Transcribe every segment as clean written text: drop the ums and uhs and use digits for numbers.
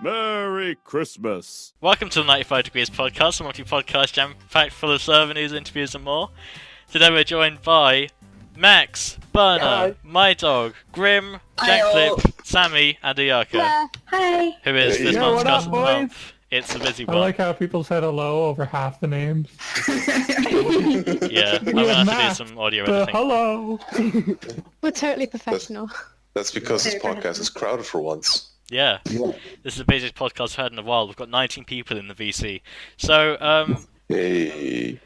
Merry Christmas! Welcome to the 95 Degrees podcast, a multi-podcast jam-packed full of server news, interviews and more. Today we're joined by Max, Burner, My Dog, Grim, Jacklip, Sammy and Ayaka. Hi. Who is this month's what up, cast of the boys? month. It's a busy I one. like how people said hello over half the names. Yeah, I'm gonna have to do some audio editing. Hello! We're totally professional. That's because this podcast is crowded for once. Yeah, this is the biggest podcast I've had in a while. We've got 19 people in the VC. So, Hey.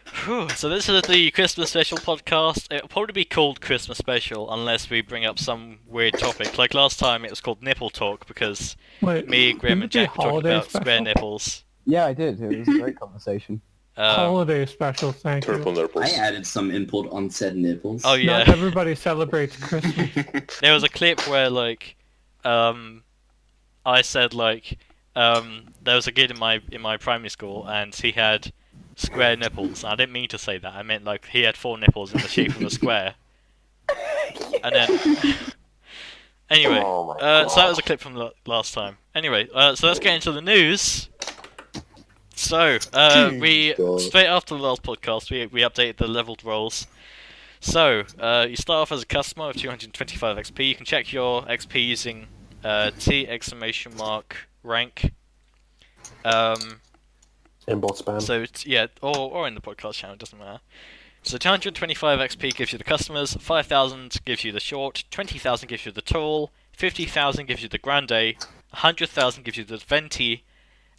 so this is the Christmas special podcast. It'll probably be called Christmas special unless we bring up some weird topic. Like last time it was called Nipple Talk because Wait, me, Grim and didn't it be Jack were talking holiday about square special? nipples. Yeah, I did. It was a great conversation. Holiday special, thank Purple you. nipples. I added some input on said nipples. Oh yeah. Not everybody celebrates Christmas. There was a clip where like I said like there was a kid in my primary school and he had square nipples. I didn't mean to say that. I meant like he had 4 nipples in the shape of a square. And then anyway, Oh my so that was a clip from last time. Anyway, so let's get into the news. So, we God. straight after the last podcast, we updated the leveled roles. So, you start off as a customer with 225 XP. You can check your XP using T exclamation mark rank. Inbot spam. So yeah, or in the podcast channel, it doesn't matter. So 225 XP gives you the customers, 5,000 gives you the short, 20,000 gives you the tall, 50,000 gives you the grande, 100,000 gives you the venti,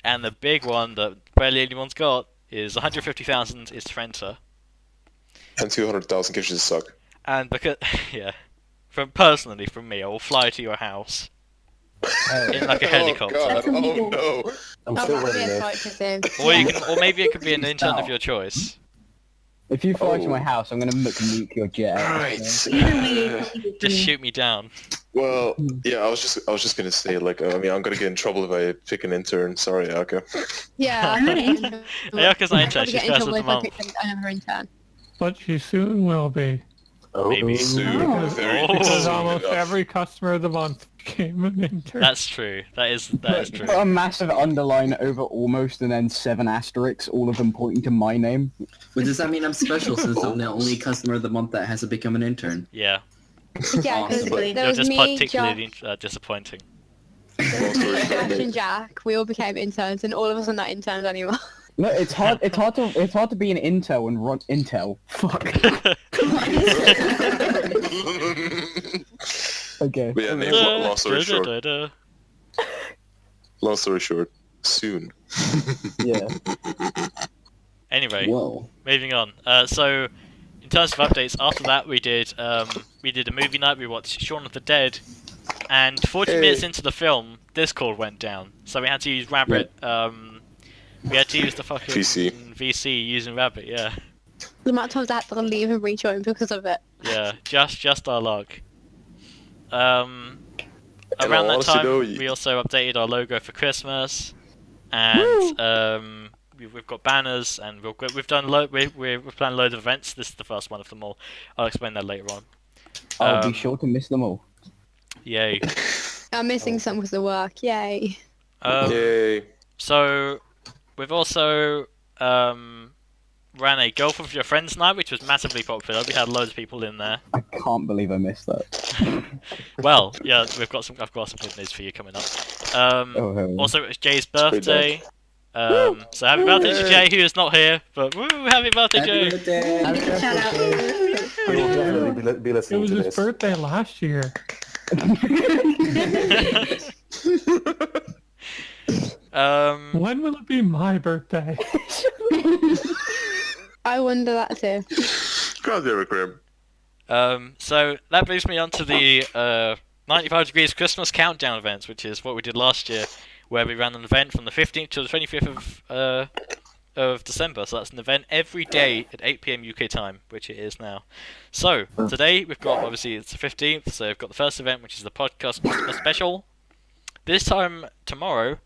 and the big one that barely anyone's got is 150,000 is Trenta. And 200,000 gives you the suck. And because yeah, personally from me, I will fly to your house in like a helicopter. Oh god, oh no. I'm still ready. Or maybe it could be an intern of your choice. If you fly to Oh. my house, I'm gonna nuke your jet. Right. Just shoot me down. Well, yeah, I was just gonna say, like, I mean, I'm gonna get in trouble if I pick an intern. Sorry, Aka. Yeah, I'm ready. Ayaka's not intern, she's Get in first of trouble the if I month. pick another intern. But she soon will be. Maybe soon. Oh. Very Oh. Because soon almost enough. every customer of the month became an intern. That's true. That is true. Put a massive underline over almost and then 7 asterisks, all of them pointing to my name. But does that mean I'm special since I'm the only customer of the month that has to become an intern? Yeah, Yeah, because Awesome. there you're was just me, particularly Josh, disappointing. Josh and Jack. We all became interns, and all of us are not interns anymore. No, it's hard to be an intel and run intel. Fuck. Okay. But yeah, names, long story short, soon. Yeah. Anyway, Whoa. moving on. So, in terms of updates, after that we did a movie night. We watched Shaun of the Dead, and 40 Hey. minutes into the film, Discord went down. So we had to use Rabbit. We had to use the fucking VC using Rabbit. Yeah, The amount of times I had to leave and rejoin because of it. yeah. Just our luck. Around In all that honesty, time, though, we also updated our logo for Christmas, and we've got banners, and we've done we've planned loads of events. This is the first one of them all. I'll explain that later on. I'll be sure to miss them all. Yay! I'm missing some because of work. Yay. Yay. So we've also ran a golf with your friends night, which was massively popular. We had loads of people in there. I can't believe I missed that. Well, yeah, I've got some good news for you coming up. Oh, heavens. Also, it was Jay's pretty birthday. So happy birthday to Jay, who is not here, but woo, happy birthday, Jay! Shout out. We will definitely be It listening was to his this. birthday last year. When will it be my birthday? I wonder that too. God damn it, Grim. So that brings me on to the 95 Degrees Christmas Countdown events, which is what we did last year, where we ran an event from the 15th to the 25th of December. So that's an event every day at 8 PM UK time, which it is now. So today we've got, obviously it's the 15th, so we've got the first event, which is the podcast Christmas special. This time tomorrow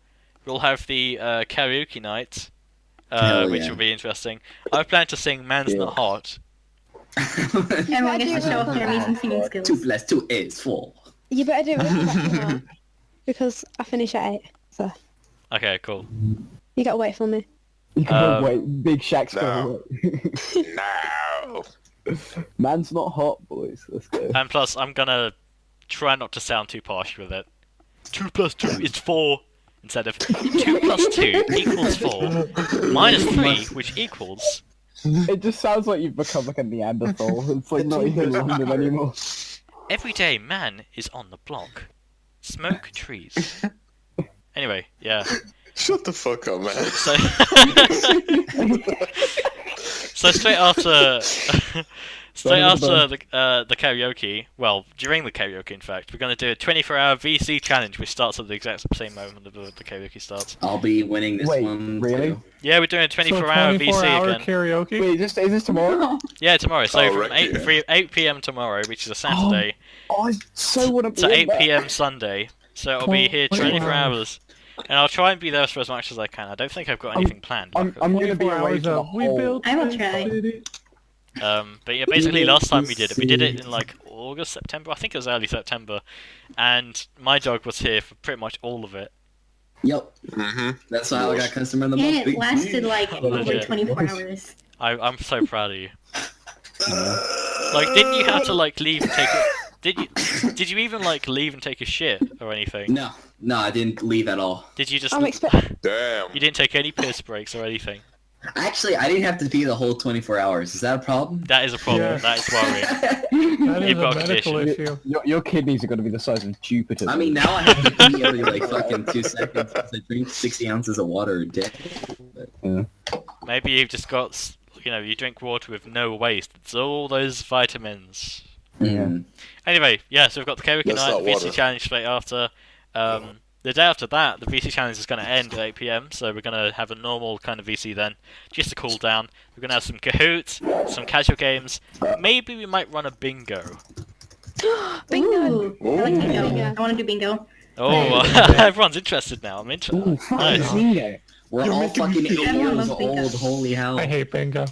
we'll have the karaoke night, which yeah. will be interesting. I plan to sing "Man's Not Hot." Everyone gets to show off their amazing singing skills. 2 + 2 is 4. You better do it with that now, because I finish at 8. So Okay, cool. You gotta wait for me. You can wait. Big Shaq's No. going No. Man's not hot, boys. Let's go. And plus, I'm gonna try not to sound too harsh with it. 2 plus 2 is 4 instead of 2 plus 2 equals 4 minus 3, which equals. It just sounds like you've become like a Neanderthal. It's like not even London anymore. Every day, man is on the block. Smoke trees. Anyway, yeah. Shut the fuck up, man. So straight after the karaoke, well, during the karaoke, in fact, we're going to do a 24-hour VC challenge, which starts at the exact same moment the karaoke starts. I'll be winning this Wait, one. really? Too. Yeah, we're doing a 24-hour VC again. Karaoke? Wait, is this tomorrow? Yeah, tomorrow. So from right, 8 p.m. tomorrow, which is a Saturday, I so want to be to in 8 there. p.m. Sunday. So I'll be here 24 hours. And I'll try and be there for as much as I can. I don't think I've got anything planned. I'm gonna be away for the whole... I will try. But yeah, basically last time we did it in like August, September. I think it was early September, and my dog was here for pretty much all of it. Yep. That's how I got customer of the month. And it lasted like over 24 hours. I'm so proud of you. Like, didn't you have to like leave and take a... Did you even like leave and take a shit or anything? No, I didn't leave at all. Did you just? Damn. You didn't take any piss breaks or anything. Actually, I didn't have to pee the whole 24 hours. Is that a problem? That is a problem. Yeah. That is worrying. That is You've a got a medical condition. issue. Your kidneys are gonna be the size of Jupiter. I mean, now I have to pee every like fucking 2 seconds because I drink 60 ounces of water a day. Yeah. Maybe you've just got, you drink water with no waste. It's all those vitamins. Yeah. Anyway, yeah, so we've got the karaoke That's night, not the VC water. challenge straight after. The day after that, the VC challenge is going to end at 8 p.m, so we're going to have a normal kind of VC then, just to cool down. We're going to have some Kahoots, some casual games. Maybe we might run a bingo. Bingo! Ooh, I like bingo. Bingo. I want to do bingo. Oh, everyone's interested now. I'm interested. Nice. Bingo. We're all fucking 8 Everyone years loves bingo. old. Holy hell! I hate bingo.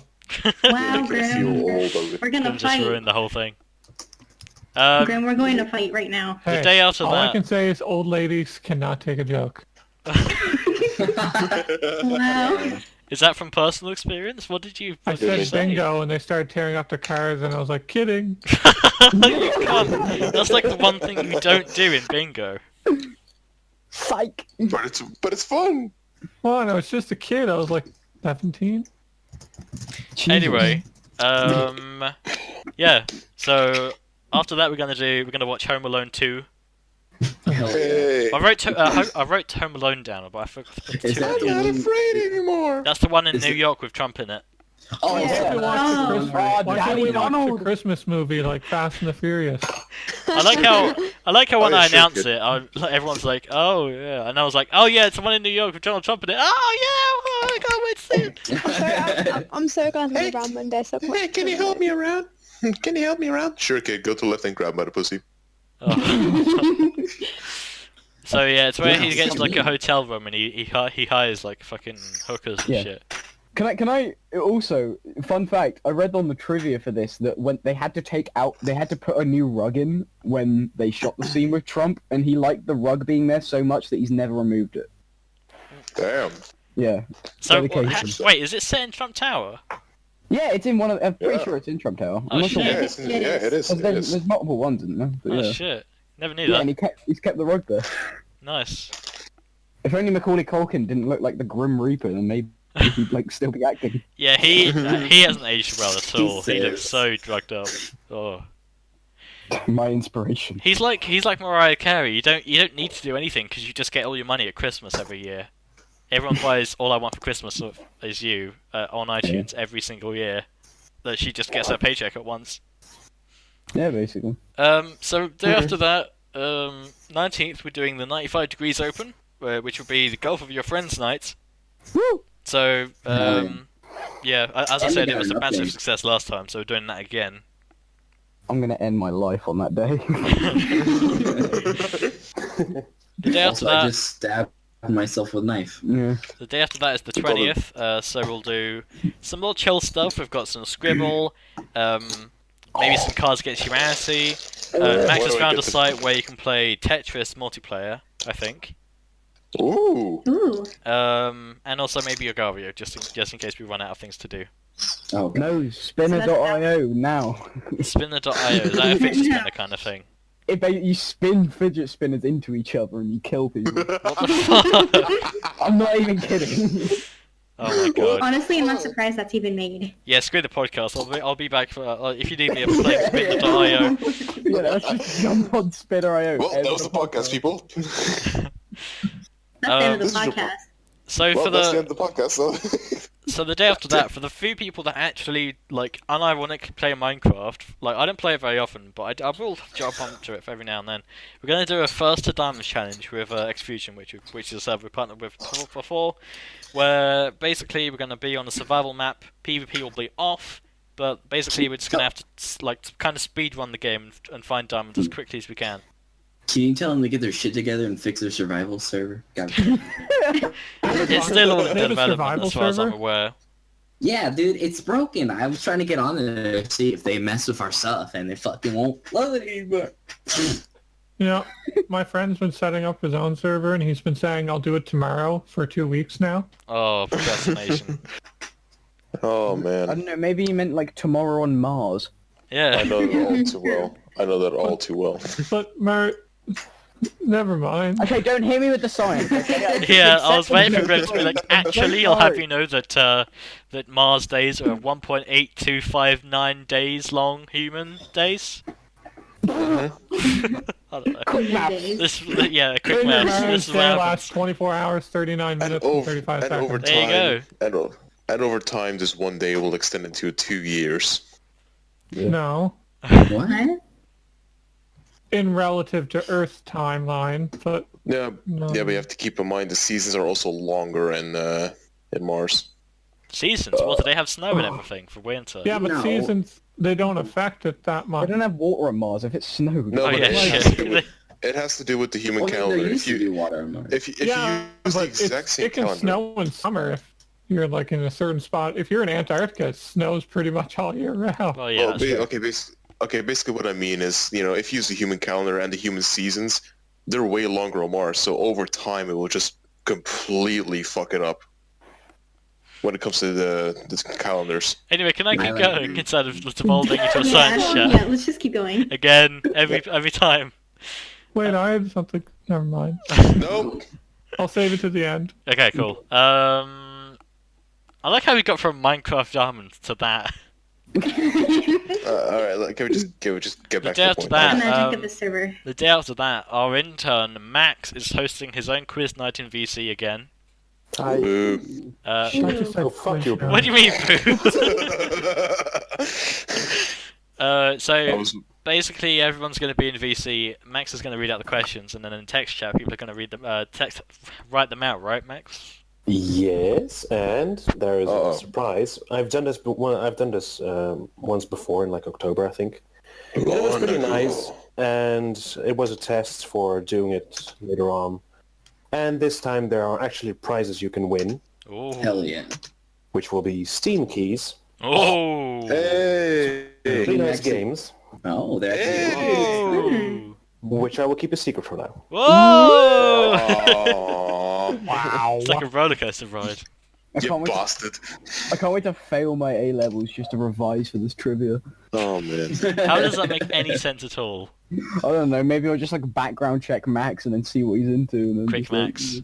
Wow, Grim. We're gonna Just fight. ruined the whole thing. Grim, we're going to fight right now. The Hey, day after all I that... can say is old ladies cannot take a joke. Wow. Is that from personal experience? What did you... I said bingo and they started tearing up their cars and I was like, kidding. You can't. That's like the one thing you don't do in bingo. Psych. But it's fun. Well, no, it's just a kid. I was like 17. Anyway, yeah. So after that, we're gonna watch Home Alone 2. Hell yeah. Hey. I wrote Home Alone down, but I forgot. Is that the I'm not one? afraid anymore. That's the one in Is New it- York with Trump in it. Oh, Why can't we watch the Oh. Christmas, Oh, why can't Daddy we watch the Donald. Christmas movie like Fast and the Furious? I like how when Oh, yeah, I sure, announce kid. it, everyone's like, "Oh yeah," and I was like, "Oh yeah, it's the one in New York with Donald Trump in it." Oh yeah, I can't wait to see it. I'm so glad to be around Monday. So Hey, can you help me around? Can you help me around? Sure, kid. Go to left and grab by the pussy. Oh. So yeah, it's where Yeah, he gets like a something. hotel room and he hires like fucking hookers and Yeah. shit. Can I also, fun fact, I read on the trivia for this that when they had to put a new rug in when they shot the scene with Trump, and he liked the rug being there so much that he's never removed it. Damn. Yeah. So Dedication. wait, is it set in Trump Tower? Yeah, it's in one of, I'm pretty Yeah. sure it's in Trump Tower. Oh, I'm not shit. sure. Yeah, it is. It There's is. multiple ones, isn't there? But Oh yeah. shit, never knew Yeah, that. and he's kept the rug there. Nice. If only Macaulay Culkin didn't look like the Grim Reaper, then maybe he'd like still be acting. Yeah, he hasn't aged well at all. He looks Jesus. so drugged up. Oh. My inspiration. He's like Mariah Carey. You don't need to do anything because you just get all your money at Christmas every year. Everyone buys All I Want for Christmas Is You on iTunes every single year. That she just gets her paycheck at once. Yeah, basically. So day after that, 19th, we're doing the 95 Degrees Open, which will be the golf of your friends night. Woo! So yeah, as I said, it was a Another massive update. success last time, so we're doing that again. I'm gonna end my life on that day. The day after Also, I that, just stabbed myself with a knife. Yeah. the day after that is the 20th. So we'll do some more chill stuff. We've got some Scribble, maybe some Cards Against Humanity. Max Why has do I found get a to- site where you can play Tetris multiplayer, I think. Ooh. Ooh. And also maybe a Gario, just in case we run out of things to do. Oh, God. No, spinner.io now. Spinner.io, is that a fidget spinner kind of thing? You spin fidget spinners into each other and you kill people. What the fuck? I'm not even kidding. Oh my god. Honestly, I'm not surprised that's even made. Yeah, screw the podcast. I'll be back for if you need me. I'm playing Spinner.io. Yeah, let's just jump on spinner.io. Well, that was the podcast, people. That's the end of this the is your podcast. So Well, for that's the end of the podcast, so. So the day after that, for the few people that actually like unironically play Minecraft, like I don't play it very often, but I will jump onto it every now and then. We're gonna do a first to diamonds challenge with Exfusion, which is a server we partnered with before, where basically we're gonna be on a survival map. PvP will be off, but basically we're just gonna have to like kind of speed run the game and find diamonds as quickly as we can. Can you tell them to get their shit together and fix their survival server? God. It's still all in They have a development survival as far as I'm server? aware. Yeah, dude, it's broken. I was trying to get on there to see if they mess with our stuff, and they fucking won't load it anymore. You know, my friend's been setting up his own server, and he's been saying I'll do it tomorrow for 2 weeks now. Oh, procrastination. Oh, I man. don't know, maybe you meant like tomorrow on Mars. I Yeah. know that all too well. I know that all too well. But never mind. Okay, don't hit me with the science. Okay? Yeah, I was waiting for Greg to be like, actually, I'll have you know that that Mars days are 1.8259 days long human days. I don't know. Quick maps. This, yeah, quick maths. This is what Day happens. lasts 24 hours, 39 minutes, and 35 seconds. over There you time, go. and over time, this one day will extend into 2 years. No, What? in relative to Earth's timeline, but Yeah, no. yeah, but you have to keep in mind the seasons are also longer in Mars. Seasons. Well, do they have snow and everything for winter? Yeah, but No. seasons, they don't affect it that I much. don't have water on Mars if it snowed. No, Oh but yeah, it, has shit. to do with, it has to do with the human Well, there calendar. used If to be you water on Mars. if you Yeah, use the but exact same it can calendar, snow in summer if you're like in a certain spot. If you're in Antarctica, it snows pretty much all year round. Oh yeah. well, That's true. basically what I mean is, if you use the human calendar and the human seasons, they're way longer on Mars. So over time, it will just completely fuck it up when it comes to the calendars. Anyway, can I keep like- going instead of devolving into a science chat Yeah, let's just keep going. again every time? Wait, I have something. Never mind. No, I'll save it to the end. Okay, cool. I like how we got from Minecraft diamonds to that. all right. Can we just get back day to after the point? that- The magic um, of the server. The day after that, our intern Max is hosting his own quiz night in VC again. Boo. I just said Oh, fuck you, pleasure. What do you mean, boo? I So was- basically, everyone's going to be in VC. Max is going to read out the questions, and then in text chat, people are going to read them, write them out, right, Max? Yes, and there is Uh-oh. a surprise. I've done this once before in like October, I think. And it was pretty nice, and it was a test for doing it later on. And this time there are actually prizes you can win, Oh. Hell yeah. which will be Steam keys, Oh. Hey. pretty nice Excellent. games, Oh, there. Whoa. which I will keep a secret for now. Whoa. Aw, Wow. It's like a roller coaster ride. I you can't, wait bastard. I can't wait to fail my A levels just to revise for this trivia. Oh man. How does that make any sense at all? I don't know. Maybe I'll just like background check Max and then see what he's into. And then Quick just, like, Max.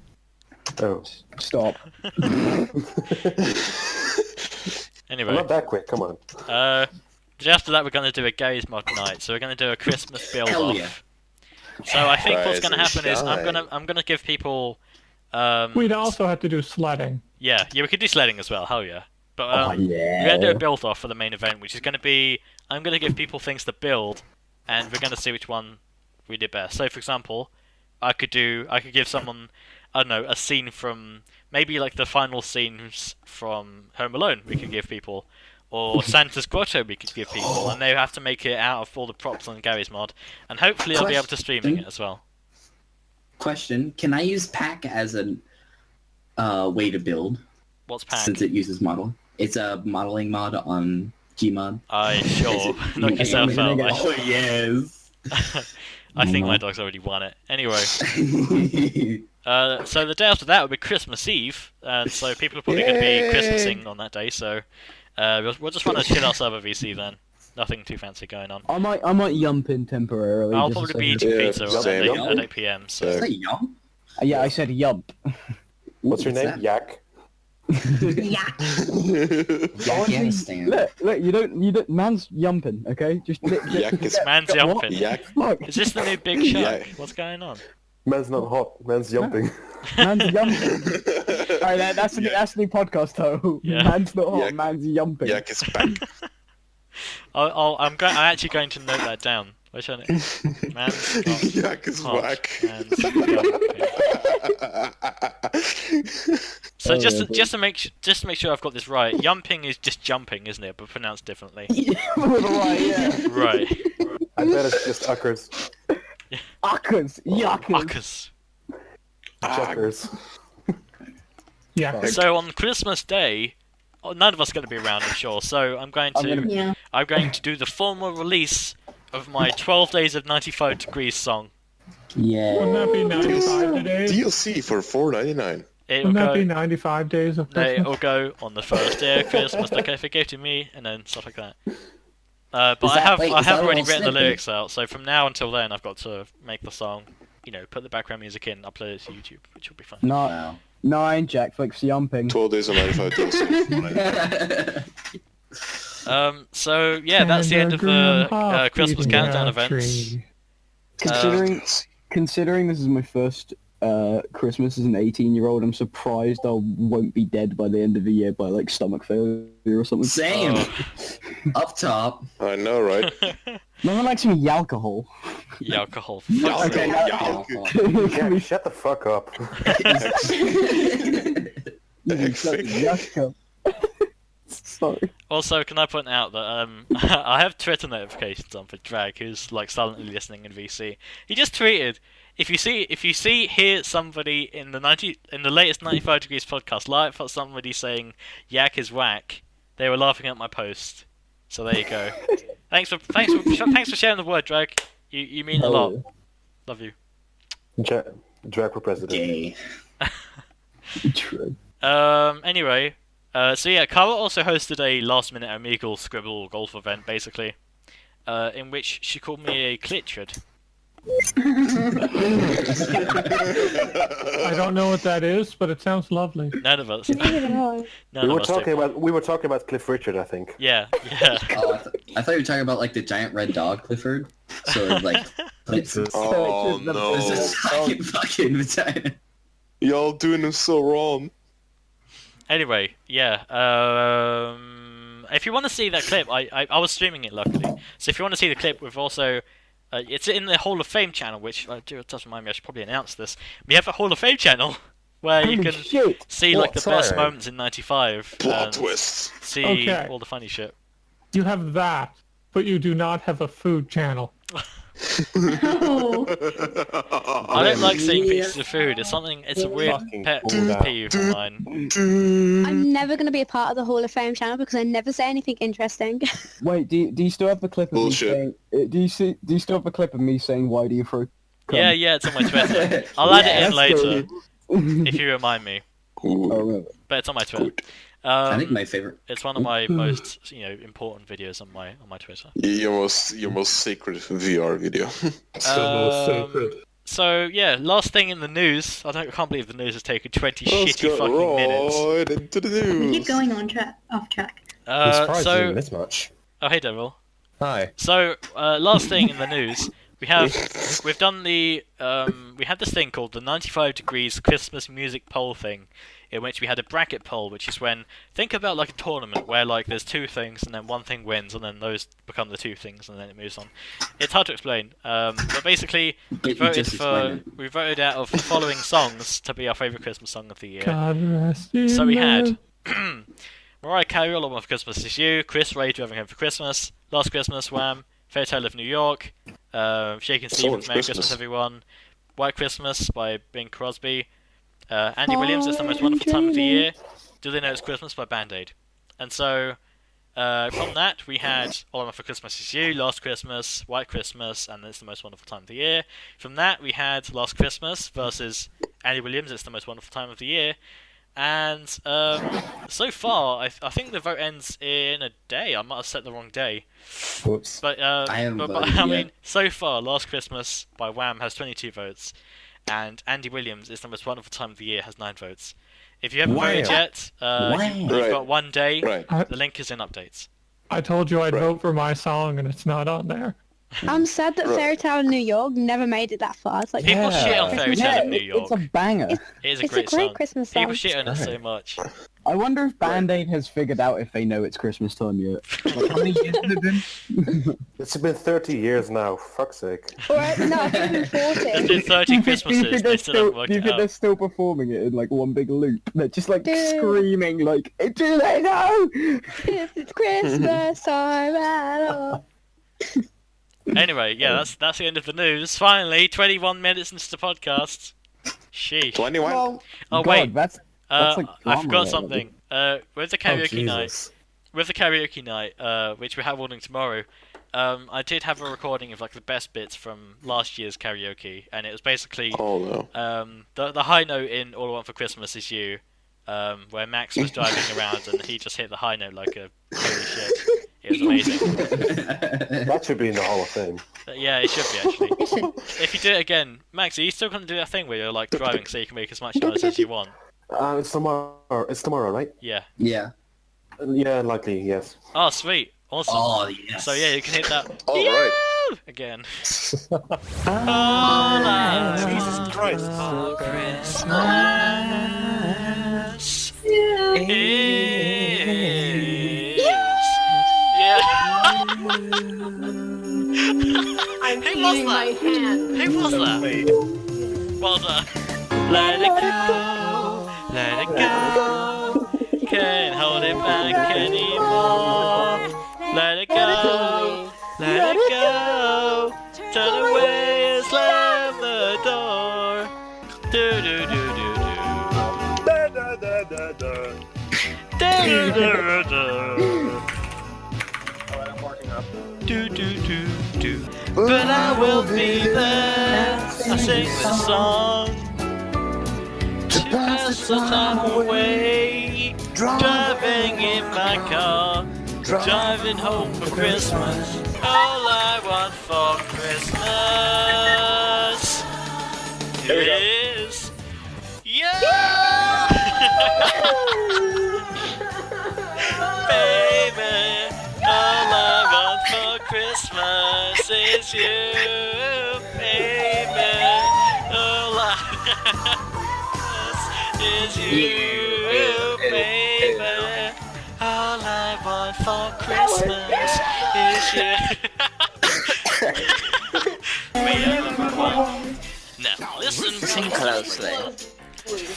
Oh, Stop. Anyway, I'm not that quick, come on. just after that, we're going to do a Gary's Mod night. So we're going to do a Christmas build Hell off. yeah. So I think what's Rise going to and happen is shine. I'm gonna give people. We'd also have to do sledding. Yeah, we could do sledding as well. Hell yeah. But Oh, we're gonna do a build off for the main event, which is gonna be I'm gonna give people things to build, and we're gonna see which one we did best. So for example, I could give someone I don't know a scene from maybe like the final scenes from Home Alone. We could give people. Or Santa's Grotto we could give people, and they have to make it out of all the props on Gary's mod, and hopefully I'll be able to stream it as well. Question: can I use pack as a way to build What's pack? since it uses model? It's a modeling mod on Gmod. Sure. Knock yourself out. Oh yes. I think my dog's already won it. Anyway, So the day after that will be Christmas Eve, and so people are probably going to be Christmasing on that day. So we'll just run a chill out server VC then. Nothing too fancy going on. I might yump in temporarily. I'll just probably to be say- eating pizza at 8 p.m. So Is that yum? Yeah, I said yump. What's your name? that? Yak. Yeah. Afghanistan. Look, you don't. Man's yumping, okay? Just Yak is man's What? jumping. Yak. Fuck, Is this the new Big Shark? Yeah. What's going on? Man's not hot. Man's jumping. man's yumping. Alright, that's the new podcast title. Yeah. Man's not hot, Yak. man's yumping. Yak is back. I'm actually going to note that down. Which one? Man's got Yak is hot whack. and jumping. So Oh, just to make sure I've got this right, yumping is just jumping, isn't it? But pronounced differently. Right, yeah. Right. I bet it's just uckers. Uckers, yuckers. Uckers. Chuckers. Yeah. So on Christmas Day, none of us are going to be around, I'm sure. So I'm going Yeah. to do the formal release of my 12 Days of 95 Degrees song. Yeah. Wouldn't that be 95 days? DLC for $4.99. It'll Wouldn't that be go. 95 days of No, Christmas? it'll go on the first day of Christmas. Okay, forgive to me, and then stuff like that. But Is I that- have wait, I is have that a already little written the snippet? lyrics out. So from now until then, I've got to make the song. Put the background music in, upload it to YouTube, which will be fun. No, Wow. 9 Jack flicks yumping. 12 days of 95 DLC. So yeah, that's the end of the Christmas countdown events. Considering this is my first Christmas as an 18-year-old, I'm surprised I won't be dead by the end of the year by like stomach failure or something. Same. Oh. Up top. I know, right? No one likes me alcohol. The alcohol. Okay, Yak, shut the fuck up. Yucca. Sorry. Also, can I point out that I have Twitter notifications on for Drag, who's like silently listening in VC. He just tweeted, if you hear somebody in the latest 95 Degrees podcast live for somebody saying Yak is whack, they were laughing at my post. So there you go. thanks for sharing the word, Drag. You mean a lot. Love you. Drag for president. Gay. True. Anyway, so yeah, Carla also hosted a last-minute Omegle Scribble golf event, basically, in which she called me a clitrid. I don't know what that is, but it sounds lovely. None of us. Neither do I. We were talking about Cliff Richard, I think. Yeah. Oh, I thought you were talking about like the giant red dog Clifford. So like, it's Oh a no. fucking vagina. Y'all doing him so wrong. Anyway, yeah. If you want to see that clip, I was streaming it luckily. So if you want to see the clip, we've also it's in the Hall of Fame channel, which does remind me I should probably announce this. We have a Hall of Fame channel where you Holy can shit. see What like the best time? moments in '95 Plot and twist. see Okay. all the funny shit. You have that, but you do not have a food channel. Oh. I don't like seeing pictures of food. It's a weird Fucking pet pull that. peeve of mine. I'm never going to be a part of the Hall of Fame channel because I never say anything interesting. Wait, do you still have the clip of Bullshit. me saying? Do you still have the clip of me saying why do you throw? cum?" Yeah, it's on my Twitter. I'll add it in that's later good. if you remind me. Ooh. I remember. But it's on my Twitter. I think my favorite. It's one of my most important videos on my Twitter. Your most sacred VR video. So yeah, last thing in the news. I can't believe the news has taken 20 shitty fucking minutes. right into the news. We keep going off track. So this much. oh hey Devil. Hi. So last thing in the news, we've done the we had this thing called the 95 Degrees Christmas Music Poll thing, in which we had a bracket poll, which is when think about like a tournament where like there's two things and then one thing wins and then those become the two things and then it moves on. It's hard to explain, but basically we voted out of the following songs to be our favourite Christmas song of the year. God rest you. So we had Mariah Carey, All I Want for Christmas Is You, Chris Ray, Driving Home for Christmas, Last Christmas, Wham, Fairy Tale of New York, Shakin' Stevens, Merry Christmas Everyone, White Christmas by Bing Crosby, Andy Williams, It's the Most Wonderful Time of the Year, Do They Know It's Christmas by Band Aid. And so From that, we had All I Want for Christmas Is You, Last Christmas, White Christmas, and It's the Most Wonderful Time of the Year. From that, we had Last Christmas versus Andy Williams, It's the Most Wonderful Time of the Year. And so far, I think the vote ends in a day. I might have set the wrong day. Whoops. But I haven't but voted I yet. mean, so far, Last Christmas by Wham has 22 votes, and Andy Williams, It's the Most Wonderful Time of the Year, has 9 votes. If you haven't voted yet, you've Right. got 1 day. Right. The link is in updates. I told you I'd Right. vote for my song, and it's not on there. I'm sad that Right. Fairy Tale in New York never made it that far. It's like People shit on Fairy Tale Yeah, in New York. it's a banger. It is a it's great a great song. Christmas People song. shit on it so much. I wonder if Band Aid has figured out if they know it's Christmas time yet. Like, how many years has it been? It's been 30 years now, for fuck's sake. Or, no, I think it's been It's 40. been 30 Christmases, they still haven't worked do you it think they're out. still performing it in like one big loop? They're just like Dude. screaming like, do they know? It's Christmas time at all. Anyway, yeah, that's the end of the news. Finally, 21 minutes into the podcast. Sheesh. 21. Well, Oh, God, wait. that's like I drama forgot there, something. With the karaoke night, which we have ordering tomorrow, I did have a recording of like the best bits from last year's karaoke, and it was basically Oh no. the high note in All I Want for Christmas Is You, where Max was driving around and he just hit the high note like a holy shit. It was amazing. That should be in the Hall of Fame. Yeah, it should be actually. it should. If you do it again, Max, are you still going to do that thing where you're like driving so you can make as much noise as you want? It's tomorrow. It's tomorrow, right? Yeah. Yeah. Yeah, likely, yes. Oh, sweet. Awesome. Oh, yes. So yeah, you can hit that All right. again. Jesus Christ. For Christmas is... Yeah. I'm Who was eating my that? hand. Who was that? Well done. Let it go, let it go. Can't hold it back anymore. Let it go, let it go. Turn away and slam the door. Do do do do do. Da da da da da. Do do do. Do do do do. But I will be there. I sing this song to pass the time away. Driving in my car, driving home for Christmas. All I want for Christmas is you, baby. All I want for Christmas is you, baby. All I want is you, baby. All I want for Christmas is you. We are number one. Now listen closely.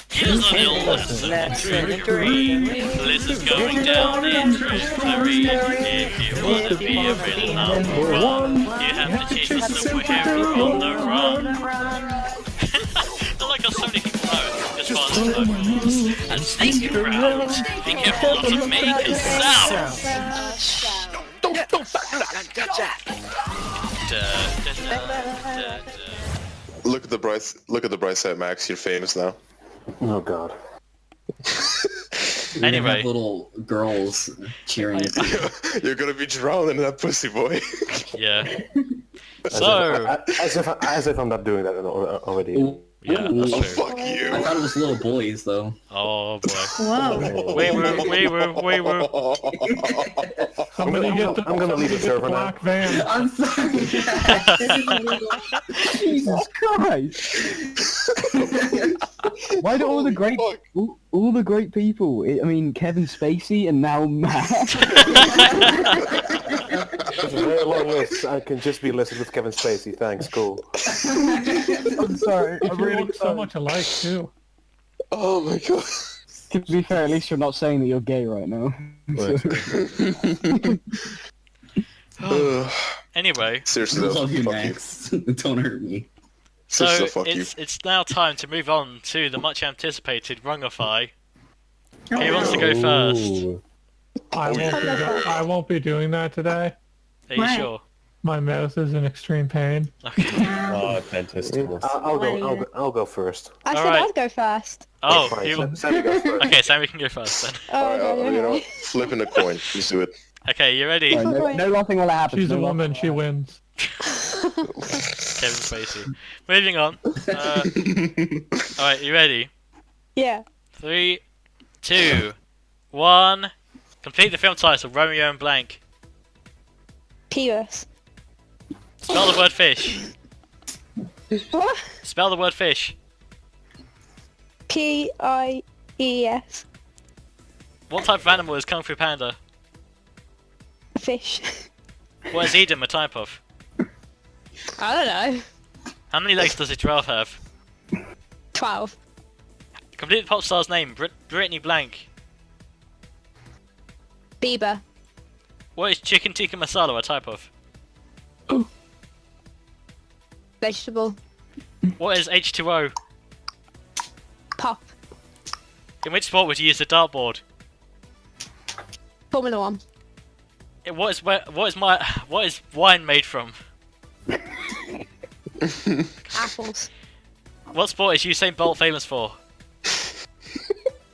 Here's a little lesson in trickery. This is going down in trickery. If you want to be a real number one, you have to chase the superhero on the run. Not like how so many people know as far as the goes. And stay proud. Be careful not to make a sound. Don't Look at the bright side, Max. You're famous now. Oh, God. We're gonna Anyway. have little girls cheering at you. You're gonna be drowning in that pussy, boy. Yeah. As So, as if I'm not doing that already. Ooh. yeah, Oh, that's true. fuck I you. thought it was little boys, though. Oh boy. Whoa. We were. Somebody get the, I'm gonna leave the server now. black van. I'm sorry. Jesus Christ! Why do all the great all the great people? I mean, Kevin Spacey and now Matt. It's a very long list. I can just be listed with Kevin Spacey. Thanks, cool. I'm sorry. You I'm really look so much alike too. Oh my god. To be fair, at least you're not saying that you're gay right now. Anyway, Seriously I though, love you, fuck you. Max. Don't hurt me. so Seriously, fuck you. it's now time to move on to the much anticipated Wrongify. Who wants to go first? I won't be doing that today. Are you Why? sure? My mouth is in extreme pain. Okay. Oh, dentist. I'll go first. I said Alright. I'd go first. Oh, Fine, you... Sammy goes first. Okay, Sammy can go first then. Oh, Alright, okay, you know, okay. flipping a coin. Let's do it. Okay, you ready? Right, no laughing while it happens. She's a no laughing woman. She while it wins. Kevin Spacey. Moving on. Alright, you ready? Yeah. 3, 2, 1. Complete the film title, Romeo and Blank. Penis. Spell the word fish. What? Spell the word fish. P-I-E-S. What type of animal is Kung Fu Panda? Fish. What is Edom a type of? I don't know. How many legs does a giraffe have? 12. Complete the pop star's name, Brittany Blank. Bieber. What is chicken tikka masala a type of? Vegetable. What is H2O? Pop. In which sport would you use the dartboard? Formula 1. What is wine made from? Apples. What sport is Usain Bolt famous for?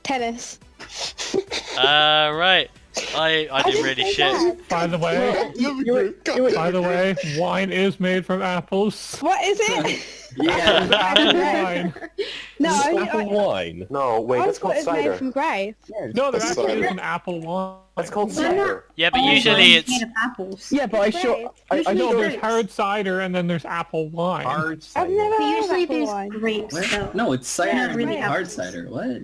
Tennis. Right. I did really shit. By the way, wine is made from apples. What is it? Yeah. Apple wine. No, Apple wine. No, wait, I that's thought called it's made cider. from grapes. No, there That's actually cider. is an apple wine. That's called Why not? cider. Yeah, but Oh, usually mine's it's... made of apples. Yeah, but I No, know there's hard cider and then there's apple wine. Hard I've cider. never But heard of usually apple there's wine. grapes. So. No, it's cider. Not really and hard apples. cider. What?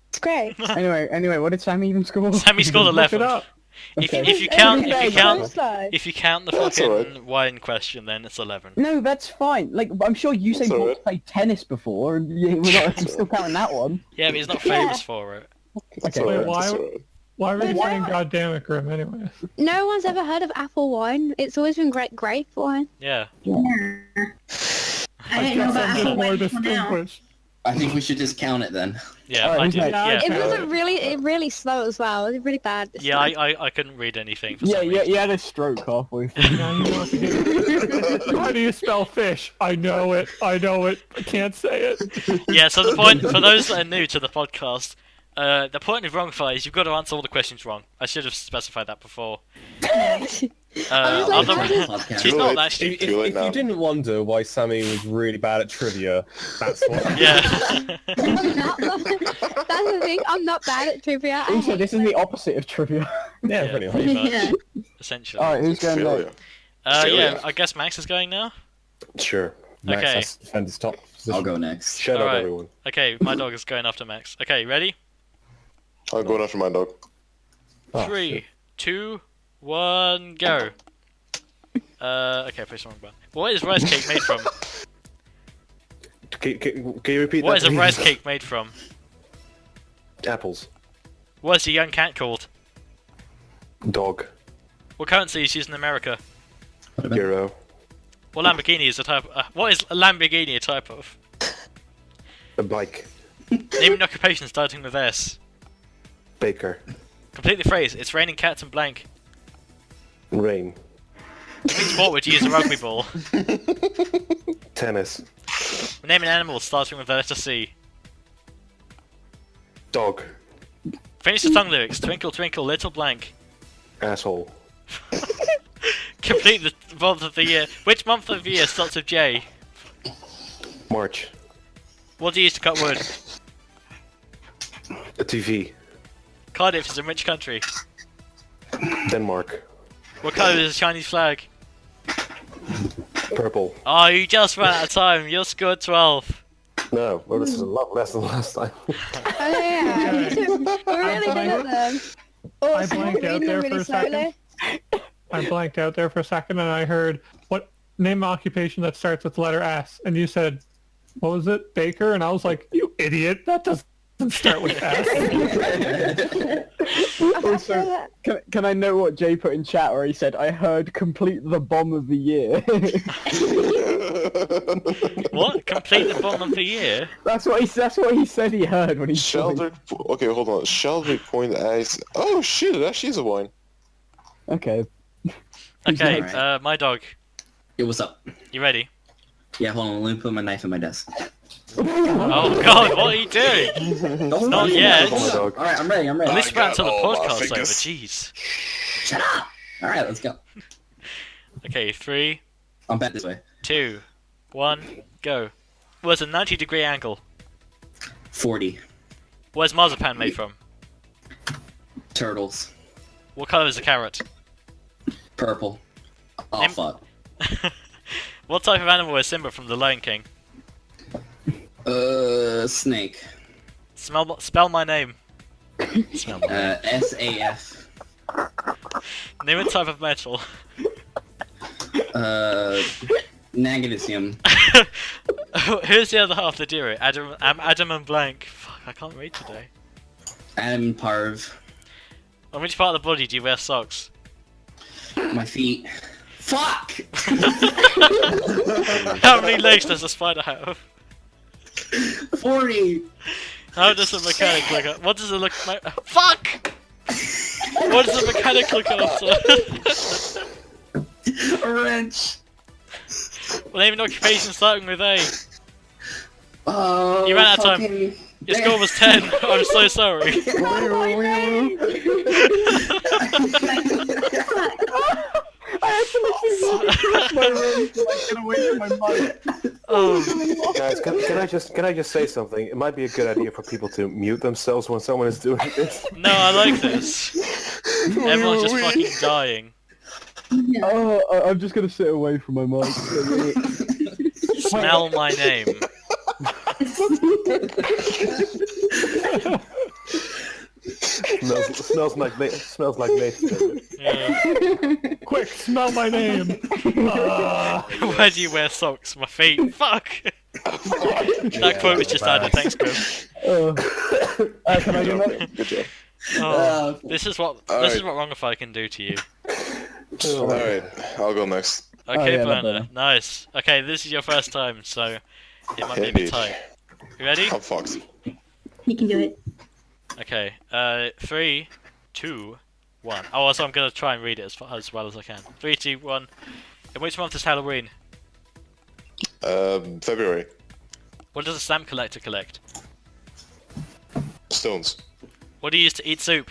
It's great. Anyway, what did Sammy even score? Sammy scored Look 11. it up. Okay. If you count Slow. if you count the That's fucking alright. wine question, then it's 11. No, that's fine. Like, I'm sure Usain That's Bolt alright. played tennis before, and yeah, I'm still counting that one. Yeah, but he's not famous for it. That's Okay. alright, Wait, why- that's alright. Why were you But saying no- goddamn it, Grim, anyway? No one's ever heard of apple wine. It's always been grape wine. Yeah. Yeah. I didn't know about I'm just apple more wine until now. distinguished. I think we should just count it then. Yeah, Alright, I who's did. next? Yeah, It Okay. was really slow as well. It was really bad. this yeah, time. I couldn't read anything for Yeah, some yeah, reason. he had a stroke halfway through. Now you know what to do. How do you spell fish? I know it. I can't say it. Yeah, so the point, for those that are new to the podcast, the point of Wrongify is you've got to answer all the questions wrong. I should have specified that before. I was like, Otherwise- she's Too not late. that If, stupid. if, Too late if now. you didn't wonder why Sammy was really bad at trivia, that's what. Yeah. I'm not, that's the thing. I'm not bad at trivia. I Also, hate this is the opposite of trivia. Yeah, Yeah, pretty much. pretty much, Yeah. essentially. Alright, who's going Failure. next? Yeah, Failure. I guess Max is going now. Sure. Max Okay. has to defend his top position. I'll go next. Shut up, Alright. everyone. Okay, my dog is going after Max. Okay, ready? I'm going after my dog. Oh, 3, shit. 2, 1, go. Okay, push the wrong button. What is rice cake made from? Can you repeat What that, is a please? rice cake made from? Apples. What is a young cat called? Dog. What currency is used in America? Euro. What Lamborghini is a type? What is a Lamborghini a type of? A bike. Name an occupation starting with S. Baker. Complete the phrase. It's raining cats and blank. Rain. Which sport would you use a rugby ball? Tennis. Name an animal starting with the letter C. Dog. Finish the song lyrics. Twinkle twinkle little blank. Asshole. Complete the month of the year. Which month of the year starts with J? March. What do you use to cut wood? A TV. Cardiff is in which country? Denmark. What colour is the Chinese flag? Purple. Oh, you just ran out of time. You're scored 12. No, well, this is a lot less than last time. Oh yeah, we're really good at them. Oh, I so blanked we're out reading there them for really a second. slowly. I blanked out there for a second and I heard, what, name an occupation that starts with the letter S. And you said, what was it? Baker? And I was like, you idiot. That doesn't start with S. I feel that. Can I know what Jay put in chat where he said, I heard complete the bomb of the year? What? Complete the bottom of the year? That's what he said he heard when he joined. Sheldrick. Okay, hold on. Sheldrick Point Ice. Oh shit! It actually is a wine. Okay. Okay, Alright. my dog. Yo, what's up? You ready? Yeah, hold on. Let me put my knife in my desk. Oh god, what are you doing? Not yet. All right, I'm ready. At least wait until the all my podcast's over, fingers. jeez. Shut up. All right, let's go. Okay, 3, I'm back this way. 2, 1, go. Where's a 90-degree angle? 40 Where's marzipan made from? turtles. What colour is a carrot? Purple. Oh Name- fuck. What type of animal is Simba from The Lion King? Snake. Spell my name. Spell my name. SAF. Name a type of metal. Magnesium. Who's the other half of the duo? Adam and Blank. Fuck, I can't read today. Adam Parv. On which part of the body do you wear socks? My feet. Fuck! How many legs does a spider have? 40! How does a mechanic look at? What does it look like? Fuck! What does a mechanic look after? A wrench! Well, name an occupation starting with A. Oh, You ran out of time. fucking- Your score was 10. I'm so sorry. Oh, Guys, can I just say something? It might be a good idea for people to mute themselves when someone is doing this. no, I like this. Everyone's just fucking dying. Oh, I'm just gonna sit away from my mic. Smell my name. Smells like Nath. Yeah. Quick, smell my name. Where do you wear socks? My feet. Fuck. That quote was just added. Thanks, Chris. Can I do that? Good job. Oh, this is what Wrongify can do to you. All right, I'll go next. Okay, yeah, Burner. Burner. Nice. Okay, this is your first time, so it might be a bit Indeed. tight. You ready? I'm fucked. You can do it. Okay. 3, 2, 1. Oh, also I'm gonna try and read it as well as I can. 3, 2, 1. In which month is Halloween? February. What does a stamp collector collect? Stones. What do you use to eat soup?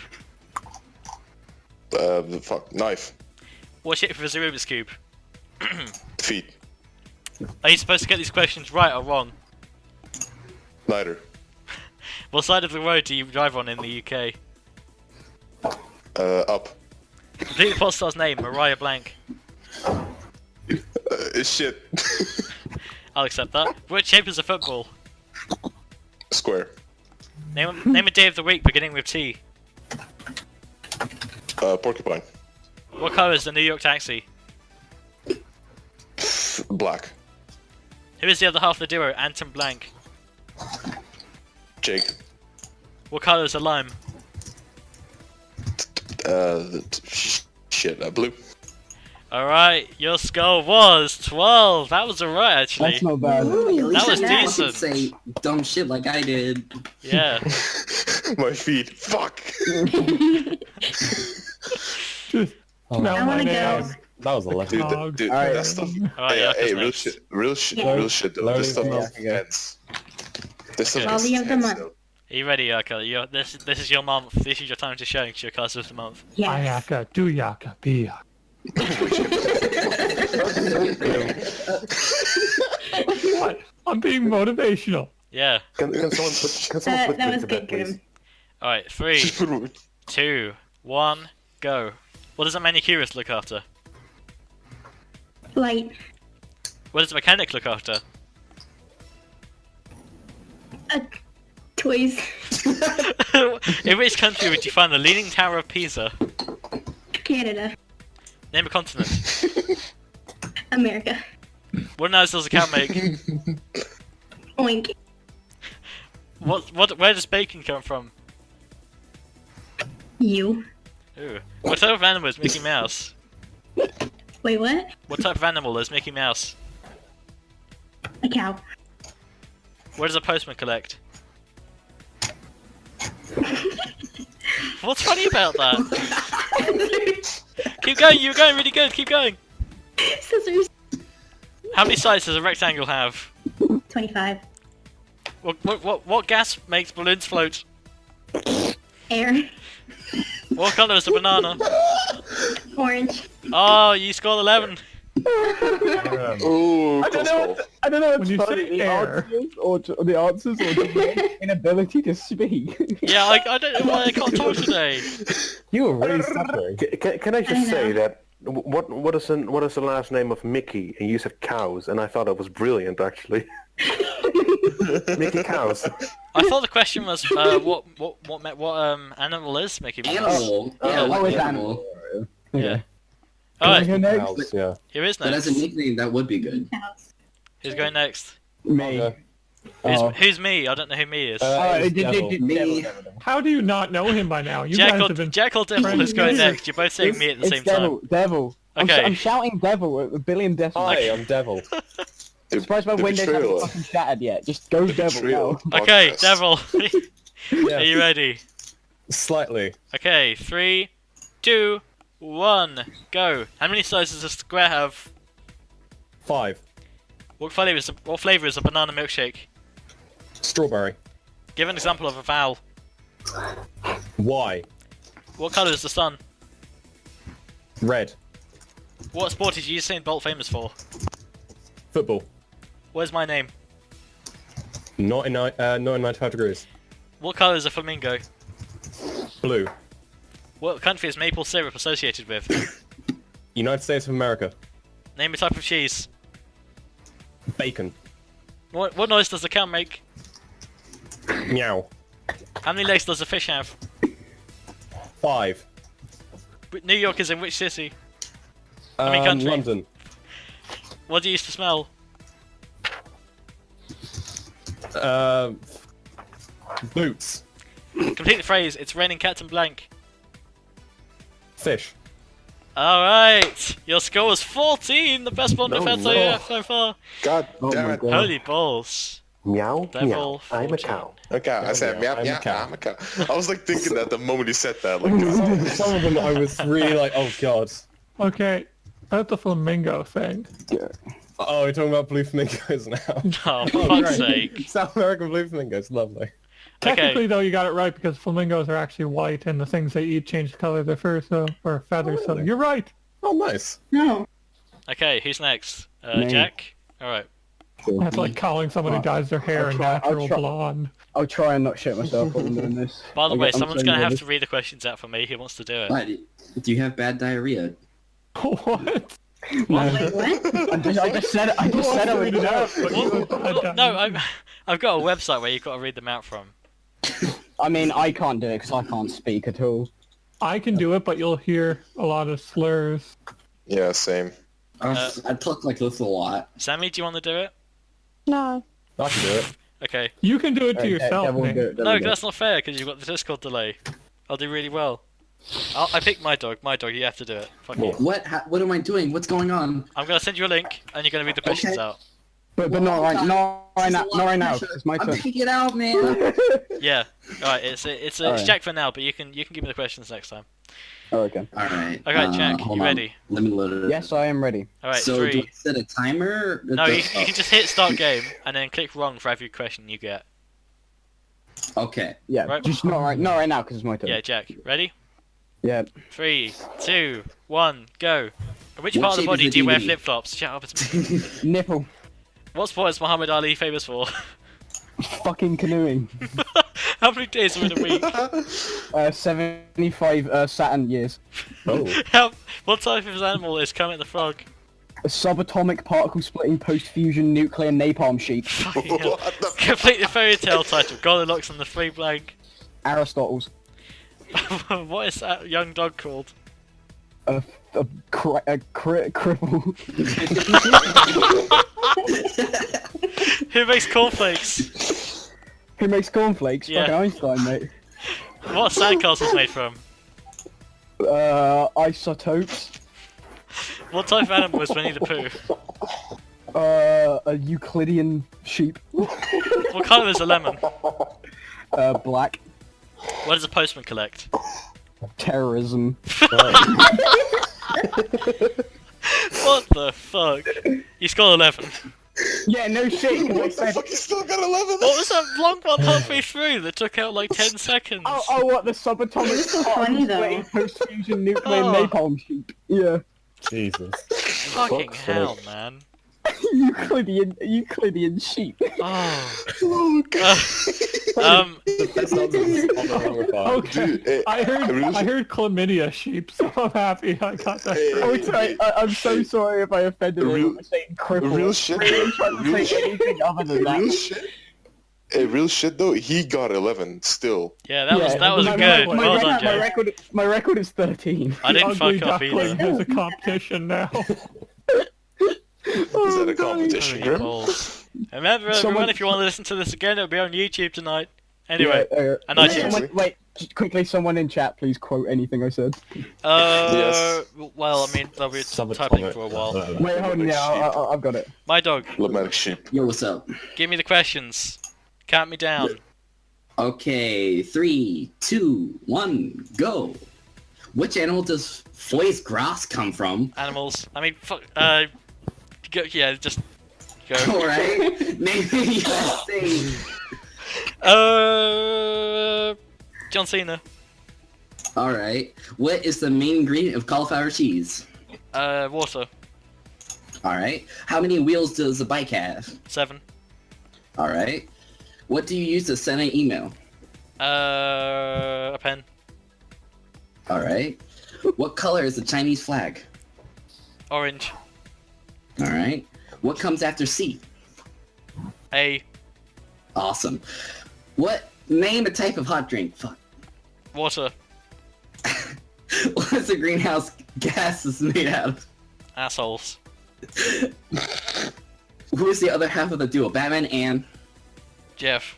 Fuck. Knife. What shape is a Rubik's Cube? Feet. Are you supposed to get these questions right or wrong? Neither. What side of the road do you drive on in the UK? Up. Complete the pop star's name, Mariah Blank. Shit. I'll accept that. What shape is a football? Square. Name a day of the week beginning with T. Porcupine. What colour is the New York taxi? Black. Who is the other half of the duo, Anton Blank? Jake. What colour is a lime? Shit. Blue. Alright, your score was 12. That was alright, actually. That's not bad. Ooh, That was now decent. Say dumb shit like I did. Yeah. My feet. Fuck. Smell I my wanna name. go. That was a lucky. Dude, dude, Alright. that stuff. Alright, Yeah, yeah, hey, next. real shit though. Loading. This stuff Yeah, is intense. This stuff Okay. is Body of the intense, month. though. Are you ready, Yaka? This is your month. This is your time to shine. It's your class of the month. Yes. Ayaka, duyaka, biyaka. What? I'm being motivational. Yeah. Can someone put That me was to bed, good, please? Grim. Alright, 3, 2, 1, go. What does a manicurist look after? Light. What does a mechanic look after? Toys. In which country would you find the Leaning Tower of Pisa? Canada. Name a continent. America. What noise does a cow make? Oink. Where does bacon come from? You. Ooh. What type of animal is Mickey Mouse? Wait, what? What type of animal is Mickey Mouse? A cow. Where does a postman collect? What's funny about that? Keep going, you're going really good, keep going. Scissors. How many sides does a rectangle have? 25. What gas makes balloons float? Air. What colour is a banana? Orange. Oh, you scored 11. Ooh, I don't know. I don't know When what's you funny, say the air. answers or the inability to speak. Yeah, I don't know why I can't talk today. You were really suffering. Can I I just say know. that what is the last name of Mickey? And you said cows, and I thought it was brilliant actually. Mickey Cows. I thought the question was what animal is Mickey Mouse? Animal. Yeah, Oh, what it's animal? Yeah. Can I Alright, go next? Cows, yeah. here is But as a next. nickname, that would be good. Cows. Who's going next? Me. Okay. Who's me? I don't know who me is. It's Devil. Me. How do you not know him by now? You guys Jackal, have been. Jackal Devil is going next. You're both saying me at the It's same Devil. time. Devil. Okay. I'm shouting Devil at a billion decibels. Hi, I'm Devil. I'm surprised my The windows haven't betrayal. fucking shattered yet. Just go Devil Betrayal. now. Okay, Podcast. Devil. Yeah, Are you ready? slightly. Okay, 3, 2, 1, go. How many sides does a square have? 5. What flavour is a banana milkshake? Strawberry. Give an example of a vowel. Y. What colour is the sun? Red. What sport is Usain Bolt famous for? Football. Where's my name? Not in 95 degrees. What colour is a flamingo? Blue. What country is maple syrup associated with? United States of America. Name a type of cheese. Bacon. What noise does a cow make? Meow. How many legs does a fish have? 5. New York is in which city? I mean country. London. What do you use to smell? Boots. Complete the phrase, it's raining cats and blank. Fish. Alright, your score was 14, the best one we've had so far. God Oh damn my it. God. Holy balls. Meow, Devil meow. I'm a 14. cow. Okay, I said, yeah, meow, I'm a meow, cow. I'm a cow. I was like thinking that the moment he said that. Like, God. Some of them I was really like, oh god. Okay, about the flamingo thing. Oh, we're talking about blue flamingos now. Oh, for fuck's sake. South American blue flamingos, lovely. Technically, though, you got it right because flamingos are actually white, and the things they eat change the color of their fur, or feathers. So really? you're right. Oh, nice. No. Okay, who's next? Me. Jack? Alright. That's like calling someone who dyes their hair a natural blonde. I'll try and not shit myself while I'm doing this. By the way, I'm someone's so gonna have nervous. to read the questions out for me. Who wants to do it? Why? Do you have bad diarrhea? What? Wait, what? I just said it. I just said I would do it. Well, no, I've got a website where you've got to read them out from. I mean, I can't do it because I can't speak at all. I can do it, but you'll hear a lot of slurs. Yeah, same. I talk like this a lot. Sammy, do you want to do it? No. I can do it. Okay. You can do it to Alright, yourself, Devil, Nate. do it, No, Devil, 'cause do it. that's not fair because you've got the Discord delay. I'll do really well. I picked my dog. My dog, you have to do it. Fuck you. What? What am I doing? What's going on? I'm gonna send you a link and you're gonna read the questions Okay. out. But not right now. This is a Not lot right of now. pressure. It's my I'm turn. picking it out, man. Yeah. Alright, it's Alright. Jack for now, but you can give me the questions next time. Oh, okay. All right. Okay, Jack, hold you on. ready? Let me load it up. Yes, I am ready. Alright, So do 3. I set a timer? No, you can just hit start game and then click wrong for every question you get. Okay. Yeah, Right. just not right now because it's my turn. Yeah, Jack, ready? Yeah. 3, 2, 1, go. In which What part of the shape body is do you the wear DVD? flip-flops? Shut up, it's me. Nipple. What sport is Muhammad Ali famous for? Fucking canoeing. How many days are in a week? 75 Saturn years. Oh. What type of animal is Kermit the Frog? A subatomic particle splitting post-fusion nuclear napalm sheet. Fucking hell. What the Complete the fairy tale title. Goldilocks and the Three Blank. Aristotle's. What is that young dog called? A cripple. Who makes cornflakes? Who makes cornflakes? Yeah. Fucking Einstein, mate. What are sandcastles made from? Isotopes. What type of animal is Winnie the Pooh? A Euclidean sheep. What colour is a lemon? Black. What does a postman collect? Terrorism. What the fuck? You scored 11. Yeah, no shit. 'cause I What the said, fuck? You still got 11? What was that long one halfway through that took out like 10 seconds? what the subatomic so funny, though. post-fusion nuclear Oh. napalm sheep. Yeah. Jesus. Fucking fuck's hell, sake. man. Euclidean sheep. Oh. Oh, God. That's not on the Wrongify. Okay. Dude, hey, I heard chlamydia sheep, so I'm happy I got that. Hey, Oh, sorry. I'm so sorry if I offended Real- him by saying cripple. real shit. Really trying to Real say shit. anything other than that. Real shit. Hey, real shit though. He got 11 still. Yeah, that was my- good. my- Well my, done, Joe. my record is 13. I didn't Ugly fuck up duckling either. is a competition now. Is that a competition, Holy Grim? balls. Remember, Someone- everyone, if you want to listen to this again, it'll be on YouTube tonight. Anyway, and someone- iTunes. wait, just quickly, someone in chat, please quote anything I said. Yes. Well, I mean, they'll be typing for a while. Wait, hold on, yeah, I've got it. My dog, Lamatic sheep. Yo, what's up? give me the questions. Count me down. Okay, 3, 2, 1, go. Which animal does foie gras come from? Animals. I mean, fuck. Go, yeah, just go. Alright, name the USA. John Cena. Alright, what is the main ingredient of cauliflower cheese? Water. Alright, how many wheels does a bike have? 7. Alright, what do you use to send an email? A pen. Alright, what color is the Chinese flag? Orange. Alright, what comes after C? A. Awesome. Name a type of hot drink. Fuck. Water. What is the greenhouse gas is made out of? Assholes. Who is the other half of the duo? Batman and... Jeff.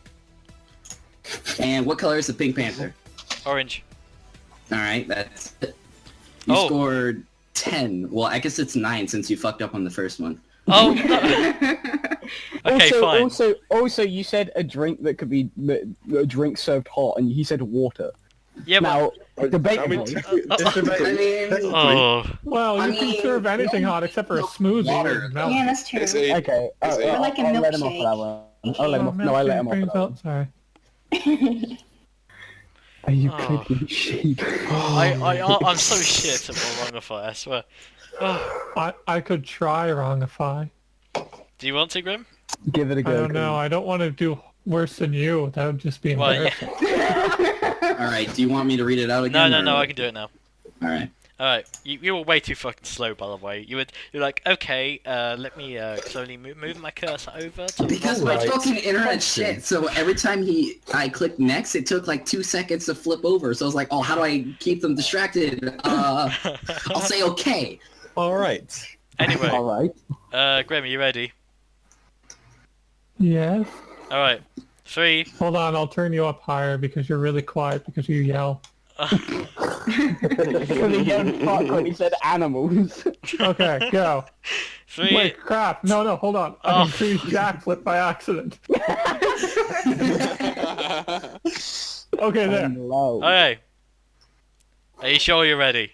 And what color is the Pink Panther? Orange. Alright, that's it. You Oh. scored 10. Well, I guess it's 9 since you fucked up on the first one. Oh, no. Okay, fine. Also, you said a drink that could be a drink served hot, and he said water. Yeah, but... Now, debatably, I mean... Oh. Well, I you can mean, serve anything hot except for a smoothie. water. with milk. Yeah, that's true. It's a, okay, It's a- Or like a I'll let him off milkshake. that one. I'll let him Oh, off. No, I let him milkshake off brings that one. up- Sorry. Are you Oh. clicking sheep? I'm so shit at Wrongify, I swear. Oh. I could try Wrongify. Do you want to, Grim? Give it a I go. don't know. I don't want to do worse than you. That would just be Well, embarrassing. Alright, do you want me to read it out again? No, I can do it now. Alright. Alright, you were way too fucking slow, by the way. You're like, okay, let me slowly move my cursor over to the Because bottom. my fucking internet shit, so every time I clicked next, it took like 2 seconds to flip over. So I was like, oh, how do I keep them distracted? I'll say okay. All right. Anyway, Alright. Grim, are you ready? Yes. Alright, 3. Hold on. I'll turn you up higher because you're really quiet because you yell. The young part when he said animals. Okay, go. 3. Wait, crap. No, hold on. I Oh. increased jackflip by accident. Okay, there. Low. Okay. Are you sure you're ready?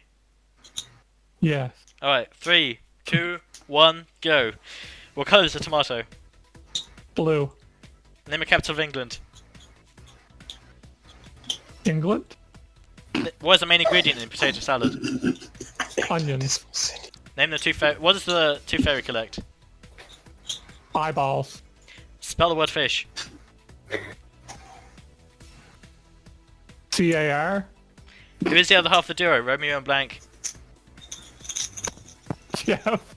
Yes. Alright, 3, 2, 1, go. What colour is the tomato? Blue. Name a capital of England. England. What is the main ingredient in potato salad? Onions. Name the what does the tooth fairy collect? Eyeballs. Spell the word fish. CAR. Who is the other half of the duo? Romeo and Blank. Jeff.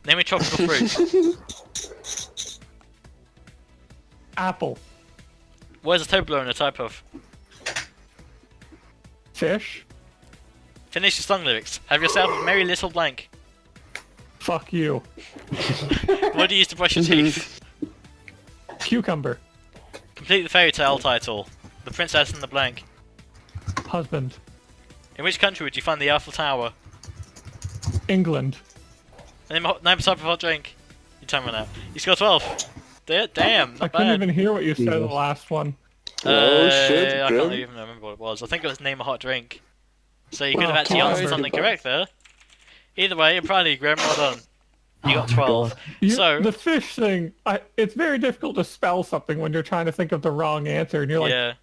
Name a tropical fruit. Apple. What is a Toblerone a type of? Fish. Finish your song lyrics. Have yourself a merry little blank. Fuck you. What do you use to brush your teeth? Cucumber. Complete the fairy tale title. The Princess and the Blank. Husband. In which country would you find the Eiffel Tower? England. Name a type of hot drink. Your time ran out. You scored 12. Damn, I not couldn't bad. even hear what you said in the Jesus. last one. Oh, shit, I can't Grim. even remember what it was. I think it was name a hot drink. So you could Well, have actually answered whatever. something correct there. Either way, I'm proud of you, Grim. Well done. You got Oh my 12. You, So- the fish thing, it's very difficult to spell something when you're trying to think of the wrong answer, and you're like, Yeah.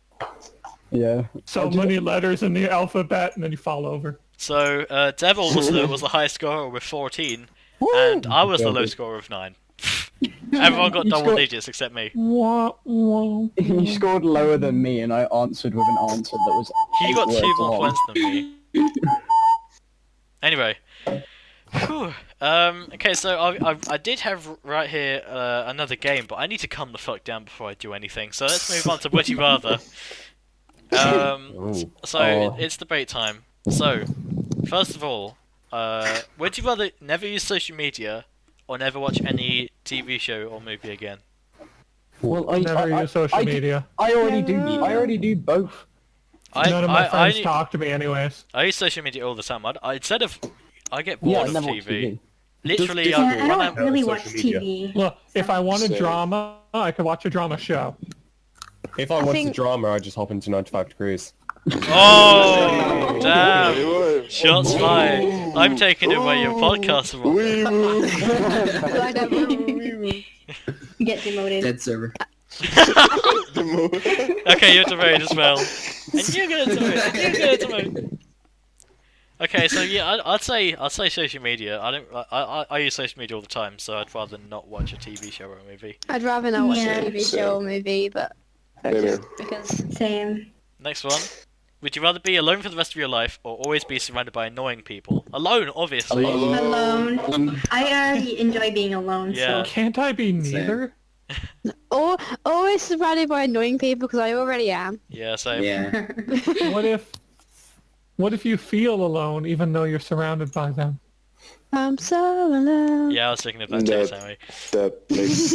Yeah. so many letters in the alphabet, and then you fall over. So Devil was the highest scorer with 14, and I was the low scorer with 9. Everyone got You double scored- digits except me. Wah, wah. You scored lower than me, and I answered with an answer that was. You 8 got 2 words more long. points than me. Anyway. Whew. Okay, so I did have right here another game, but I need to calm the fuck down before I do anything. So let's move on to Would You Rather. Ooh. So Oh. it's debate time. So, first of all, would you rather never use social media or never watch any TV show or movie again? Well, Never use social media. I already do. I already do both. None of my friends talk to me anyways. I use social media all the time. Instead of, I get Yeah, bored I of never watch TV. TV. Literally, Yeah, I when don't I'm really social watch media. TV. Look, if I wanted Same. drama, I could watch a drama show. If I watch the think- drama, I just hop into 95 Degrees. Oh, damn! Anyway. Shots fired. I'm taking away your podcast. I don't Get demoted. Dead server. Okay, you're demoted as well. And you're gonna demote. And you're gonna demote. Okay, so yeah, I'd say social media. I use social media all the time, so I'd rather not watch a TV show or a movie. I'd rather not watch Yeah. a TV show or movie, but Same here. because Same. Next one. Would you rather be alone for the rest of your life or always be surrounded by annoying people? Alone, obviously. Alone. I already enjoy being alone, Yeah. so Can't I be neither? or always surrounded by annoying people because I already am. Yeah, same. Yeah. What if you feel alone even though you're surrounded by them? I'm so alone. Yeah, I was thinking of that too, That- Sammy. That makes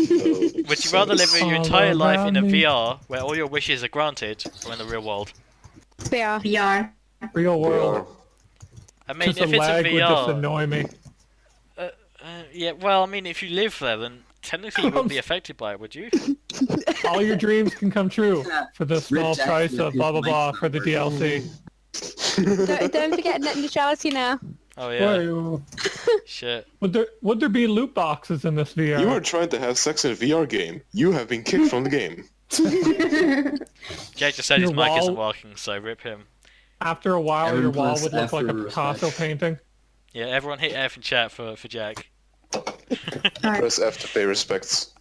no Would you rather live your All entire life in a around me. VR where all your wishes are granted or in the real world? Yeah. VR. Real world. I mean, Just if the it's a lag would just VR, annoy me. yeah. Well, I mean, if you live there, then technically you wouldn't be affected by it, would you? All your dreams can come true for the small Jack, price your of blah blah blah for the computer's DLC. Don't forget net neutrality now. Oh yeah. Wait, Shit. would there be loot boxes in this VR? You were trying to have sex in a VR game. You have been kicked from the game. Jake just said his Your mic isn't wall- working, so rip him. After a while, your Everyone wall press would look F like a for Picasso respect. painting. Yeah, everyone hit F in chat for Jack. Press F to pay respects.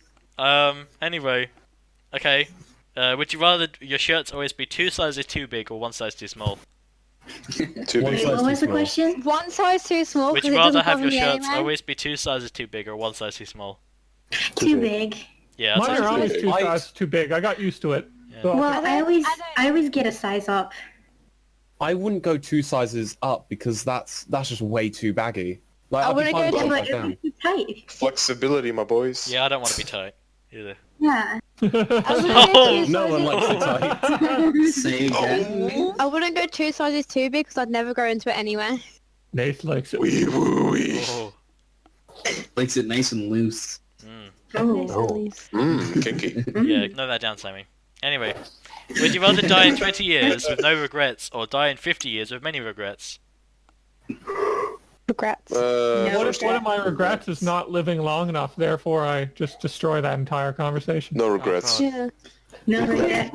Anyway. Okay. Would you rather your shirts always be 2 sizes too big or 1 size too small? Too One big. size What too was the small. question? One size too small Would because you it rather doesn't have cover your me shirts anyway. always be 2 sizes too big or 1 size too small? Too big. Yeah, Mine that's are always big. two sizes too big. I got used to it. Yeah. So- Well, I don't- I always get a size up. I wouldn't go 2 sizes up because that's just way too baggy. Like, I I'd be wouldn't fine go going But back down. it's too tight. Flexibility, my boys. Yeah, I don't want to be tight either. Yeah. I wouldn't go Oh, two No one sizes- likes it tight. Say again. I wouldn't go 2 sizes too big because I'd never grow into it anyway. Nath likes it. Wee woo wee. Oh. Makes it nice and loose. Oh. Kinky. Yeah, note that down, Sammy. Anyway, would you rather die in 20 years with no regrets or die in 50 years with many regrets? Regrets. One First of my regrets is not living long enough. Therefore, I just destroy that entire conversation. no regrets. Oh, Yeah. No regret.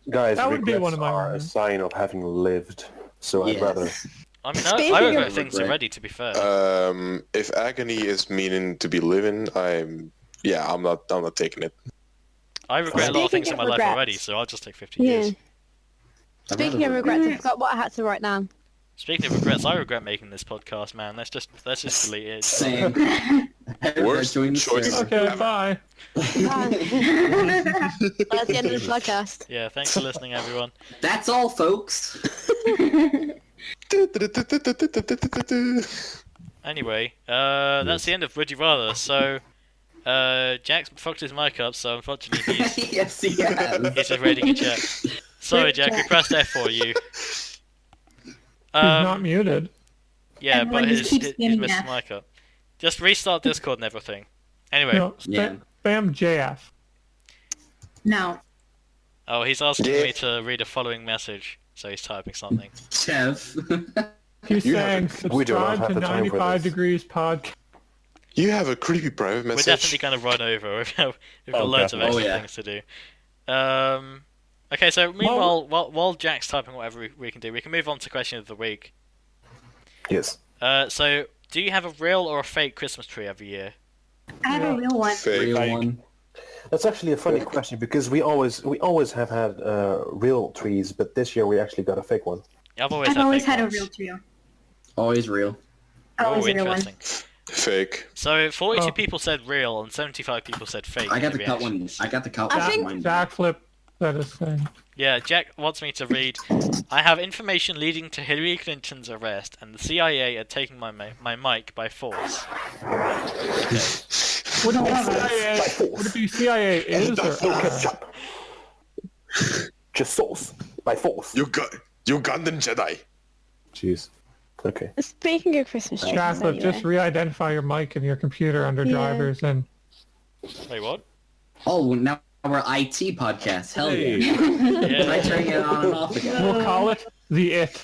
Guys, That would be regrets one of my are a regrets. sign of having lived. So I'd Yes. rather. I mean, Speaking I of regret things regret. already, to be fair. If agony is meaning to be living, I'm not taking it. I regret a lot of Speaking things in of my life regrets. already, so I'll just take 50 Yeah. years. Speaking of regrets, I forgot what I had to write down. Speaking of regrets, I regret making this podcast, man. Let's just delete it. Same. Worst Join the choice. server. Okay, bye. Bye. That's the end of the podcast. Yeah, thanks for listening, everyone. That's all, folks. Anyway, that's the end of Would You Rather. So, Jack's fucked his mic up, so unfortunately he's Yes, he has. just raiding a chat. Sorry, Jack, we pressed F for you. He's not muted. Yeah, And but when he keeps he's getting missed F. his mic up. Just restart Discord and everything. Anyway. No, Yeah. spam JF. No. Oh, he's asking Yeah. me to read a following message, so he's typing something. Chef. He's You saying we do not subscribe have to the time for 95 this. Degrees podcast. You have a creepy private We're message. definitely going to run over. We've got Oh, loads of definitely. extra Oh, yeah. things to do. Okay, so meanwhile, while Jack's typing whatever we can do, we can move on to question of the week. Yes. So, do you have a real or a fake Christmas tree every year? I have a real one. Fake. Real one. That's actually a funny question because we always have had real trees, but this year we actually got a fake one. I've always had a ones. real trio. Always real. Always Oh, a real one. interesting. Fake. So 42 Oh. people said real and 75 people said fake. I got in the cut one. reactions. I got the cut I one. think- Mine. Backflip. That is saying. Yeah, Jack wants me to read. I have information leading to Hillary Clinton's arrest, and the CIA are taking my mic by force. Would it be CIA is or Ketchup. Just sauce by force. Ugandan Jedi. Jeez. Okay. Speaking of Christmas trees, Backflip? anyway. Just re-identify your mic and your computer under Yeah. drivers and Wait, what? Oh, now we're IT podcast. Hell Hey. yeah. Try Yeah, turning it on and off again. we'll call it the It.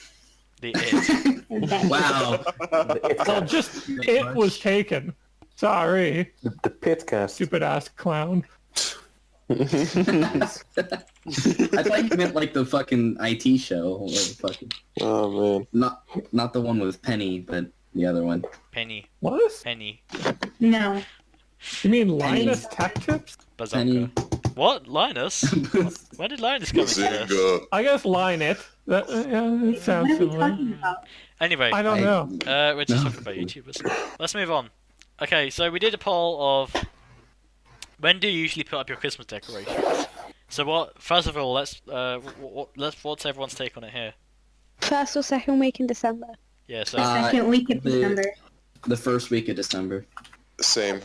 the it. Wow. Well, just It was taken. Sorry, The pitcast. stupid ass clown. I thought you meant like the fucking IT show. Or fucking, Oh man. not the one with Penny, but the other one. Penny. What? Penny. No. You mean Linus Tech Tips? Bazooka. What? Linus? When did Linus come into this? Zinga. I guess Line It. That yeah, it sounds What are we similar. talking about? Anyway, I don't know. we're just No. talking about YouTubers. Let's move on. Okay, so we did a poll of when do you usually put up your Christmas decorations? So what? First of all, let's what's everyone's take on it here? First or second week in December. Yeah, so Second week of the- December. The first week of December. Same.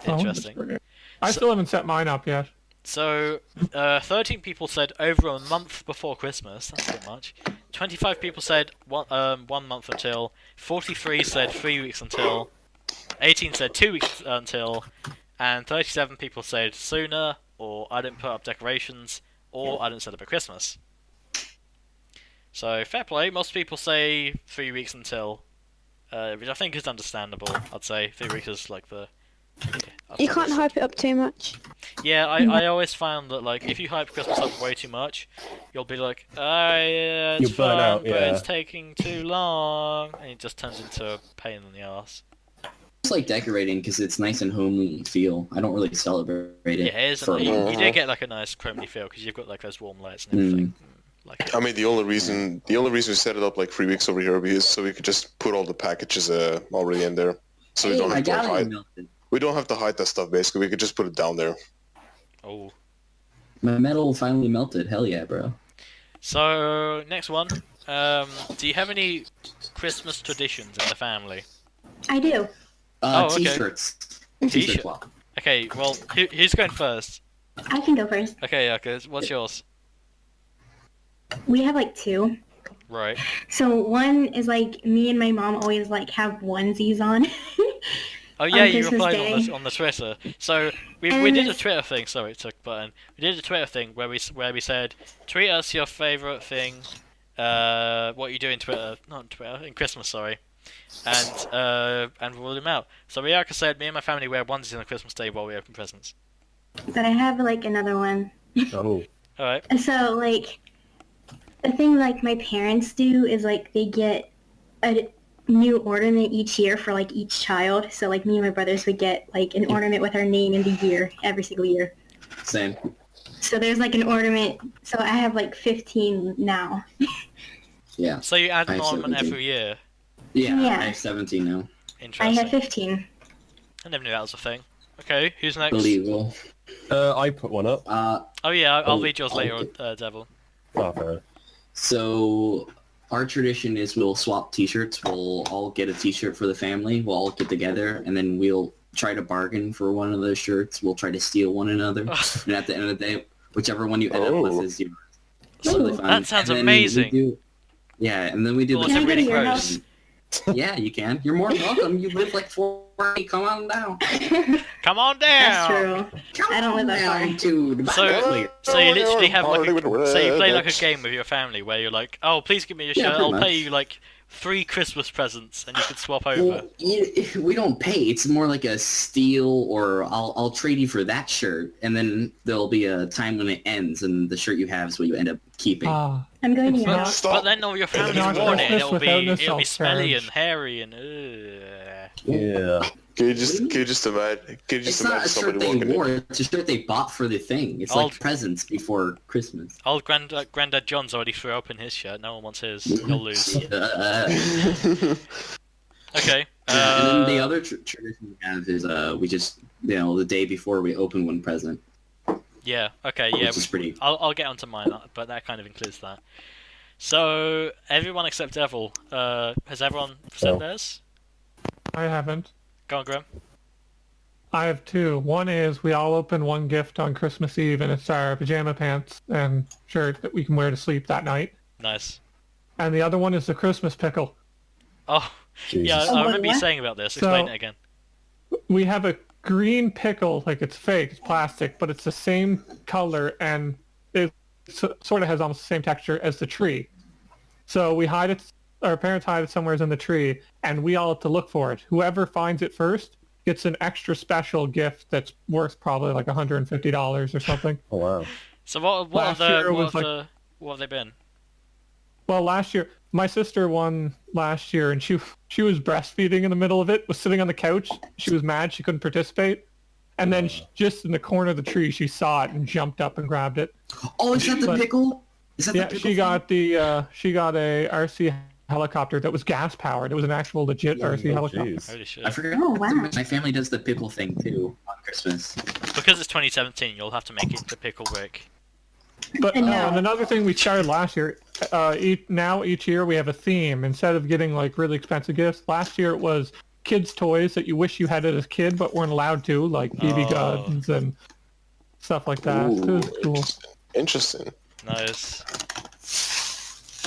interesting. I still haven't set mine up yet. So 13 people said over a month before Christmas. That's a bit much. 25 people said 1 month until. 43 said 3 weeks until. 18 said 2 weeks until. And 37 people said sooner, or I didn't put up decorations, or I didn't celebrate Christmas. So fair play. Most people say 3 weeks until, which I think is understandable. I'd say 3 weeks is like the. Yeah, You can't hype it up too much. Yeah, I always found that like if you hype Christmas up way too much, you'll be like, yeah, it's You'll burn fun, out, but yeah. it's taking too long, and it just turns into a pain in the ass. Just like decorating because it's nice and homely feel. I don't really celebrate it. Yeah, it is. for a You month. do get like a nice chromey feel because you've got like those warm lights and everything. Like it. I mean, the only reason we set it up like 3 weeks over here is so we could just put all the packages already in there, so we don't I have to got it hide. melted. We don't have to hide that stuff. Basically, we could just put it down there. Oh. My metal finally melted. Hell yeah, bro. So next one. Do you have any Christmas traditions in the family? I do. Oh, okay. T-shirts. T-shirt. T-shirt swap. Okay, well, who's going first? I can go first. Okay, what's yours? We have like two. Right. So one is like me and my mom always like have onesies on. Oh yeah, you Christmas replied Day. on the Twitter. So we And did a there's- Twitter thing. Sorry, it took button. We did a Twitter thing where we said tweet us your favorite thing, what you do in Twitter, not in Twitter, in Christmas. Sorry, and we'll read them out. So Riaka said, me and my family wear onesies on Christmas Day while we open presents. But I have like another one. Oh. All right. So like the thing like my parents do is like they get a new ornament each year for like each child. So like me and my brothers would get like an ornament with our name and the year every single year. Same. So there's like an ornament. So I have like 15 now. Yeah. So you add an I see ornament what you every year. Yeah. Yeah. I have 17 now. I Interesting. have 15. I never knew that was a thing. Okay, who's next? Believable. I put one up. Oh yeah, I'll Oh, read yours later, okay. Devil. Oh, fair. So our tradition is we'll swap T-shirts. We'll all get a T-shirt for the family. We'll all get together, and then we'll try to bargain for one of those shirts. We'll try to steal one another, and at the end of the day, whichever one you end up with is yours. Totally fine. That sounds And then we amazing. do- yeah, and then we do Well, the it's a really Can I go to your gross. house? Yeah, you can. You're more than welcome. You live like 40. Come on down. Come on That's down. true. I don't live that far. Altitude. So you literally have like so you play like a Rednecks. game with your family where you're like, oh, please give me your Yeah, shirt. pretty I'll pay much. you like 3 Christmas presents, and you can swap over. Well, we don't pay. It's more like a steal, or I'll trade you for that shirt, and then there'll be a time when it ends, and the shirt you have is what you end up keeping. Ah, I'm going to It's your not- house. But then all your family's not worn it, and Christmas without an it'll be assault smelly charge. and hairy and. Yeah. Can you just imagine? Can you just It's not imagine a somebody shirt they walking wore. in? It's a shirt they bought for the thing. It's I'll- like presents before Christmas. Old Granddad John's already threw open his shirt. No one wants his. He'll lose. Okay. Yeah, and then the other tradition we have is we just the day before we open one present, Yeah. Okay. Yeah. which is pretty. I'll get onto mine, but that kind of includes that. So everyone except Devil. Has everyone said Oh. theirs? I haven't. Go on, Graham. I have 2. One is we all open one gift on Christmas Eve, and it's our pajama pants and shirt that we can wear to sleep that night. Nice. And the other one is the Christmas pickle. Oh, Jesus. yeah. Oh, I remember you what? saying about this. So- Explain it again. We have a green pickle, like it's fake, it's plastic, but it's the same color, and it sort of has almost the same texture as the tree. So we hide it, our parents hide it somewhere in the tree, and we all have to look for it. Whoever finds it first gets an extra special gift that's worth probably like $150 or something. Oh wow. So what Last are year the was what have they been? Well, last year, my sister won last year, and she was breastfeeding in the middle of it, was sitting on the couch. She was mad she couldn't participate. And then just in the corner of the tree, she saw it and jumped up and grabbed it. Oh, is that the But- pickle? Is that Yeah, the pickle? she thing? got a RC helicopter that was gas powered. It was an actual legit RC Oh, helicopter. jeez. Holy shit! I forgot. Oh, wow. My family does the pickle thing too on Christmas. Because it's 2017, you'll have to make it into pickle Rick. But I know. and another thing we started last year, each year we have a theme. Instead of getting like really expensive gifts, last year it was kids' toys that you wish you had as a kid but weren't allowed to, like BB Oh. guns and stuff like that. It was cool. Interesting. Nice.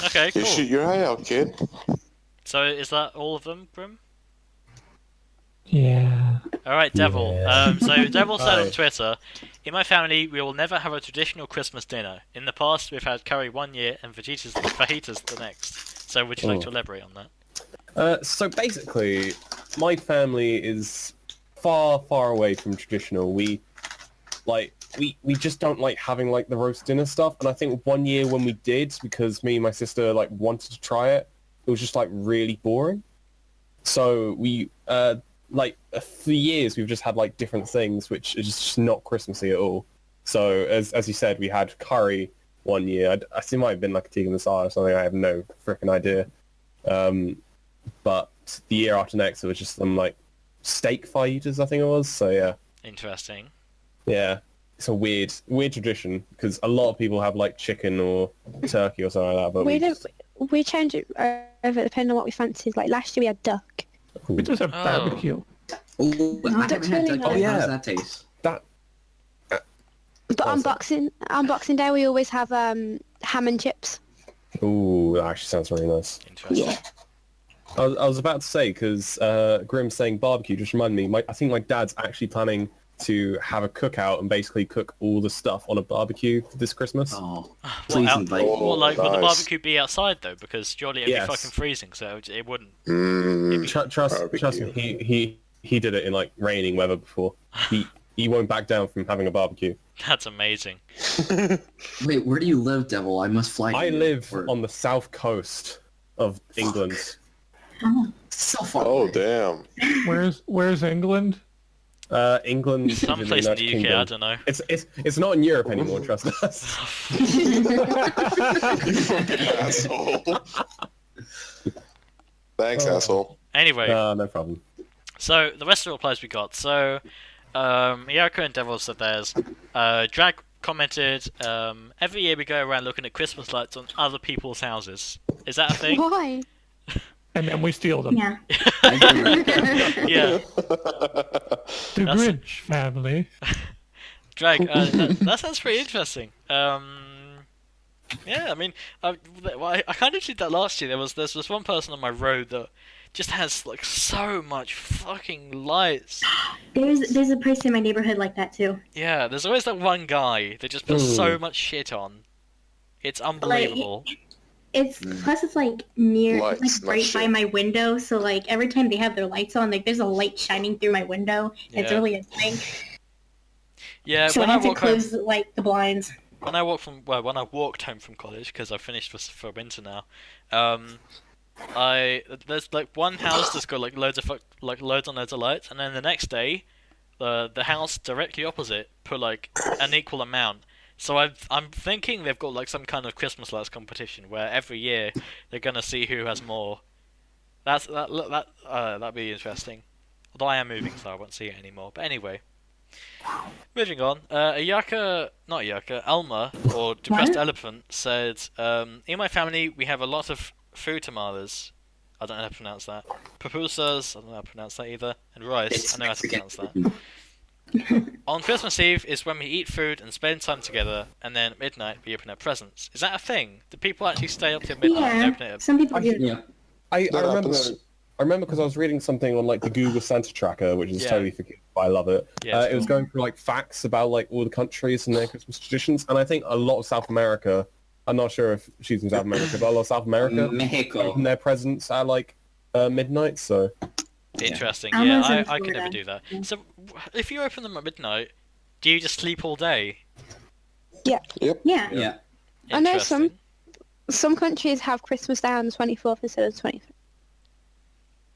Okay, You cool. shoot your eye out, kid. So is that all of them, Grim? Yeah. All right, Devil. Yeah. So Devil said on Hi. Twitter, "In my family, we will never have a traditional Christmas dinner. In the past, we've had curry one year and fajitas the next. So would you like to elaborate on that?" So basically, my family is far, far away from traditional. We just don't like having like the roast dinner stuff. And I think one year when we did, because me and my sister like wanted to try it, it was just like really boring. So we for years we've just had like different things, which is just not Christmassy at all. So as you said, we had curry one year. I think it might have been like a Tegan the Star or something. I have no freaking idea. But the year after next, it was just some like steak fajitas, I think it was. So yeah, Interesting. yeah, it's a weird tradition because a lot of people have like chicken or turkey or something like that. But We we don't. just, We change it over depending on what we fancy. Like last year we had duck. We just have Oh. barbecue. Oh, I haven't had really duck nice. yet. How Oh, does yeah. that taste? that But unboxing day we always have ham and chips. ooh, that actually sounds really nice. Interesting. Yeah. I was about to say because Grim saying barbecue just reminded me. I think my dad's actually planning to have a cookout and basically cook all the stuff on a barbecue this Christmas. Oh, Well, please out- invite me. Well, like, will the nice. barbecue be outside though? Because surely it'd Yes. be fucking freezing, so it wouldn't. Trust Barbecue. me, he did it in like raining weather before. He won't back down from having a barbecue. That's amazing. Wait, where do you live, Devil? I must fly. I to you. live Or- on the south coast of England. so far. Oh away. damn. Where's England? England is in the Someplace in United the UK, Kingdom. I don't know. It's not in Europe anymore, trust us. Asshole. Thanks, asshole. Anyway, No problem. so the rest of the replies we got. So, Yariko and Devil said theirs. Drag commented, every year we go around looking at Christmas lights on other people's houses. Is that a thing? Why? And then we steal them. Yeah. Yeah. The That's- Grinch family. Drag, that sounds pretty interesting. Yeah, I mean, I kind of did that last year. There's this one person on my road that just has like so much fucking lights. There's a person in my neighborhood like that too. Yeah, there's always that one guy that just puts so much shit on. It's unbelievable. Plus it's like near, Lights, it's not like right shit. by my window, so like every time they have their lights on, like there's a light shining through my window. It's Yeah. really annoying. Yeah, So when I I have to walk home, close like the blinds. when I walked home from college because I finished for winter now, there's like one house that's got like loads and loads of lights, and then the next day, the house directly opposite put like an equal amount. So I'm thinking they've got like some kind of Christmas lights competition where every year they're gonna see who has more. That'd be interesting. Although I am moving, so I won't see it anymore. But anyway, moving on. Alma, or Depressed What? Elephant, said, in my family we have a lot of food tamales. I don't know how to pronounce that. Pupusas, I don't know how to pronounce that either. And rice, I know how to pronounce that. On Christmas Eve is when we eat food and spend time together, and then at midnight we open our presents. Is that a thing? Do people actually stay up till midnight and open Yeah, it? some people do. Yeah. I That remember. happens. I remember because I was reading something on like the Google Santa Tracker, which is Yeah. totally forgettable, but I love it. Yeah, it's It was cool. going through like facts about like all the countries and their Christmas traditions, and I think a lot of South America. I'm not sure if she's from South America, but a lot of South America Mexico. open their presents at like midnight. So Interesting. Alma's Yeah, in I could never Florida. do that. So, if you open them at midnight, do you just sleep all day? Yeah. Yeah. I know some Interesting. countries have Christmas Day on the 24th instead of the 23rd.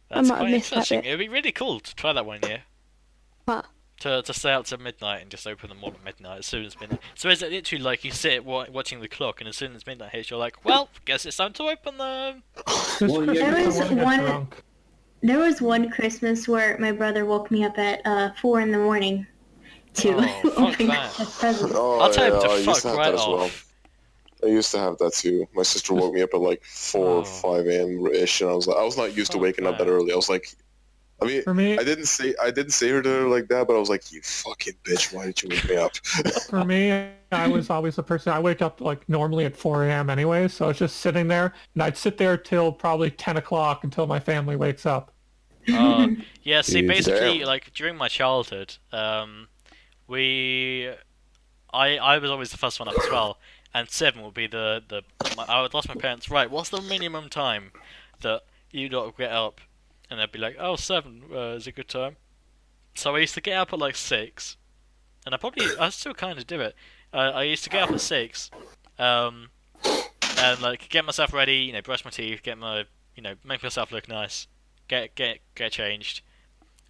That's might have quite missed that interesting. bit. It'd be really cool to try that one year. What? To stay out till midnight and just open them all at midnight as soon as midnight. So is it literally like you sit watching the clock, and as soon as midnight hits, you're like, well, guess it's time to open them. This Well, Christmas, yeah, I there was want to get one- drunk. There was one Christmas where my brother woke me up at 4 in the morning to Oh, fuck open that. the presents. Oh, I'll tell him to I used fuck to have right that as well. off. I used to have that too. My sister woke me up at like 4 Oh. or 5 a.m. ish, and I was not used to Fuck waking up that that. early. I was like, I mean, For me, I didn't say her to her like that, but I was like, you fucking bitch, why did you wake me up? For me, I was always the person. I wake up like normally at 4 a.m. anyway, so I was just sitting there, and I'd sit there till probably 10 o'clock until my family wakes up. Yeah, see, Jeez. basically, Damn. like, during my childhood, I was always the first one up as well, and 7 would be I would ask my parents, right, what's the minimum time that you lot get up? And they'd be like, oh, 7 is a good time. So I used to get up at like 6, and I still kind of do it. I used to get up at 6, and like get myself ready, brush my teeth, make myself look nice, get changed,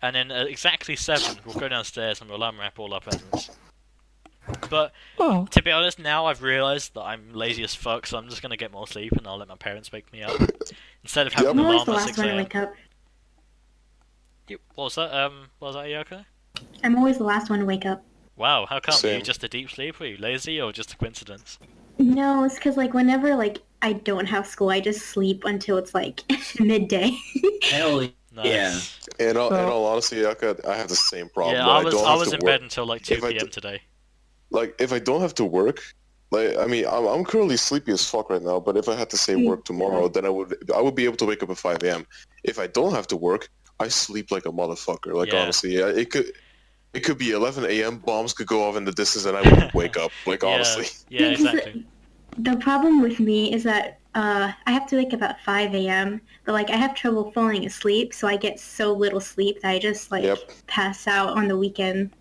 and then at exactly 7 we'll go downstairs and we'll unwrap all our presents. But Oh, to be honest, now I've realised that I'm lazy as fuck, so I'm just gonna get more sleep and I'll let my parents wake me up instead of having I'm an always alarm the at last 6 one to a.m. wake up. What was that? What was that, Yoko? I'm always the last one to wake up. Wow, how come? Are you Same. just a deep sleeper? Are you lazy or just a coincidence? No, it's because like whenever like I don't have school, I just sleep until it's like midday. Hell Nice. In all So- honesty, Yaka, I have the same problem. Yeah, When I was don't I have was to in work. bed until like 2 If I p.m. d- today. Like, if I don't have to work, like, I mean, I'm currently sleepy as fuck right now, but if I had to say work tomorrow, then I would be able to wake up at 5 a.m. If I don't have to work, I sleep like a motherfucker. Like, Yeah. honestly, yeah, it could be 11 a.m., bombs could go off in the distance, and I wouldn't wake up. Like, Yeah, honestly. yeah, Because exactly. The problem with me is that I have to wake up at 5 a.m., but like I have trouble falling asleep, so I get so little sleep that I just like Yep. pass out on the weekend.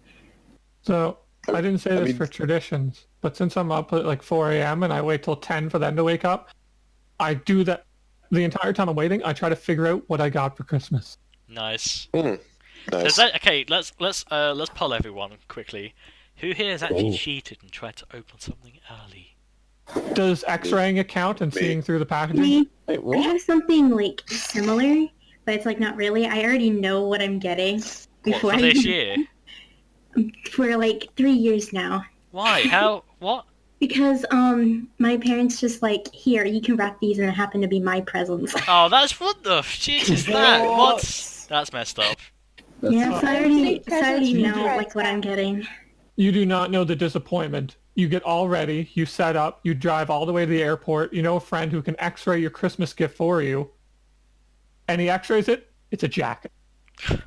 so I didn't say I this mean- for traditions, but since I'm up at like 4 a.m. and I wait till 10 for them to wake up, I do that the entire time I'm waiting. I try to figure out what I got for Christmas. Nice. Nice. Okay, let's poll everyone quickly. Who here has actually cheated and tried to open something early? Does X-raying account and Me. seeing through the packaging? Me, wait, I what? have something like similar, but it's like not really. I already know what I'm getting What, before for I this year? for like 3 years now. Why? How? What? Because my parents just like, here, you can wrap these, and it happened to be my presents. Oh, what the shit is that? What? That's messed up. Yeah, so I already presents you know tried like what I'm getting. You do not know the disappointment you get all ready, you set up, you drive all the way to the airport, you know a friend who can x-ray your Christmas gift for you, and he x-rays it, it's a jacket.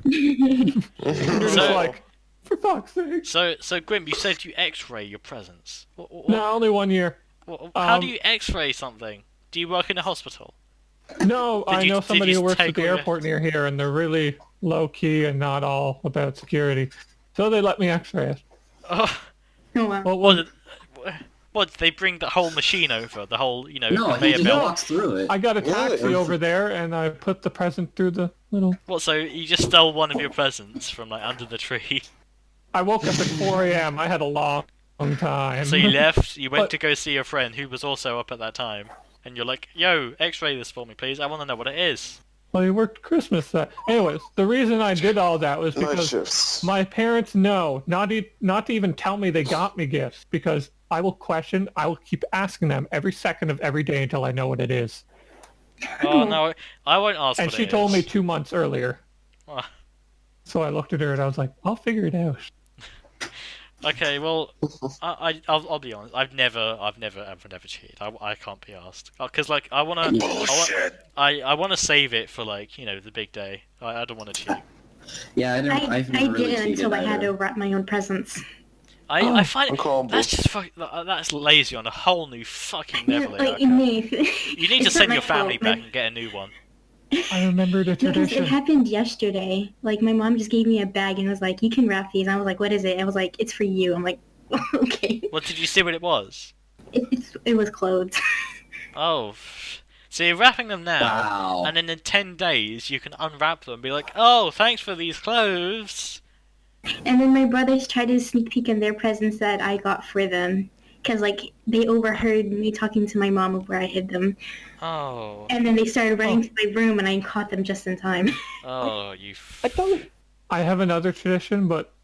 You're just like, for fuck's sake. So Grim, you said you x-ray your presents. No, only 1 year. How do you x-ray something? Do you work in a hospital? No, I know somebody who works at take the all your- airport near here, and they're really low-key and not all about security. So they let me x-ray it. Oh, Oh, wow. Well, what, did they bring the whole machine over? The whole, No, he conveyor just belt? walks through it. I got a taxi Really? over there, and I put the present through the little... What, so you just stole one of your presents from, like, under the tree? I woke up at 4 a.m. I had a long time. So you left, you went But- to go see your friend who was also up at that time, and you're like, yo, x-ray this for me, please. I want to know what it is. Well, you worked Christmas. Anyways, the reason I did all that was Night because shifts. my parents know not to even tell me they got me gifts, because I will keep asking them every second of every day until I know what it is. Oh, no, I won't ask And what she it told is. me 2 months earlier. Ah. So I looked at her and I was like, I'll figure it out. Okay, well, I'll be honest. I've never cheated. I can't be asked because like I wanna save it for like the big day. I don't want to cheat. Yeah, I've I never really didn't cheated until I had either. to wrap my own presents. I find Uncle that's just that's lazy on a whole new fucking level. Like, Erica. Nath, You need to it's send not your my family fault. back and get a new one. I remember the Because tradition. it happened yesterday. Like, my mom just gave me a bag and was like, you can wrap these. And I was like, what is it? I was like, it's for you. I'm like, okay. What did you see what it was? It was clothes. Oh, so you're wrapping them now, Wow. and then in 10 days you can unwrap them and be like, oh, thanks for these clothes. And then my brothers tried to sneak peek in their presents that I got for them. Because, like, they overheard me talking to my mom of where I hid them. Oh, And then they started running to my room, and I caught them just in time. oh, you. I have another tradition, but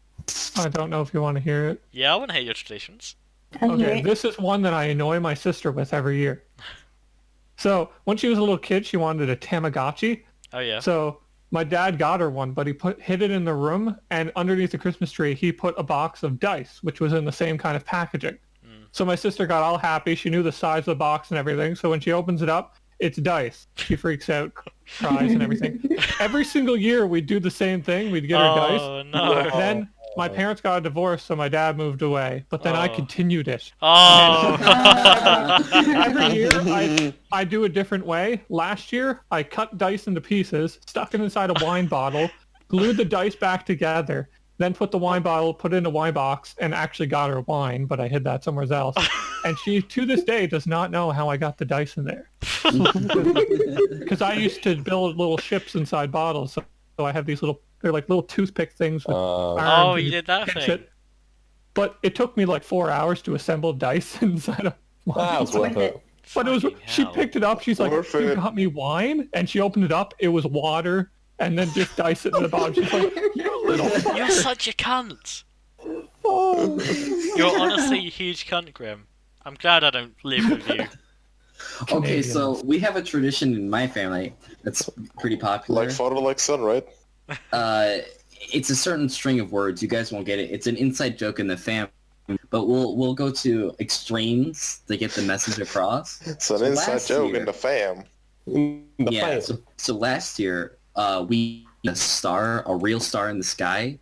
I don't know if you want to hear it. Yeah, I want to hear your traditions. I'll hear Okay, it. this is one that I annoy my sister with every year. So when she was a little kid, she wanted a Tamagotchi. Oh yeah. So my dad got her one, but he hid it in the room, and underneath the Christmas tree, he put a box of dice, which was in the same kind of packaging. So my sister got all happy. She knew the size of the box and everything. So when she opens it up, it's dice. She freaks out, cries and everything. Every single year we'd do the same thing. We'd get her dice. Oh no. Then my parents got a divorce, so my dad moved away. But then I Oh. continued it. Oh. Every year I do a different way. Last year I cut dice into pieces, stuck it inside a wine bottle, glued the dice back together, then put the wine bottle, put it in a wine box, and actually got her wine, but I hid that somewhere else. And she, to this day, does not know how I got the dice in there. Because I used to build little ships inside bottles, so I have these they're like little toothpick things with arms. Oh, and you did that pinch thing. it. But it took me like 4 hours to assemble dice inside a wine. That's worth it. But it was, Fucking she hell. picked it up, she's like, Worth you it. got me wine? And she opened it up, it was water, and then just dice it in the bottom. She's like, you little You're fucker. such a cunt. You're honestly a huge cunt, Grim. I'm glad I don't live with you. Okay, so we have a tradition in my family that's pretty popular. Like father, like son, right? It's a certain string of words. You guys won't get it. It's an inside joke in the family, but we'll go to extremes to get the message across. It's an So inside last joke year- in the fam. The Yeah. fame. So last year, we a star, a real star in the sky.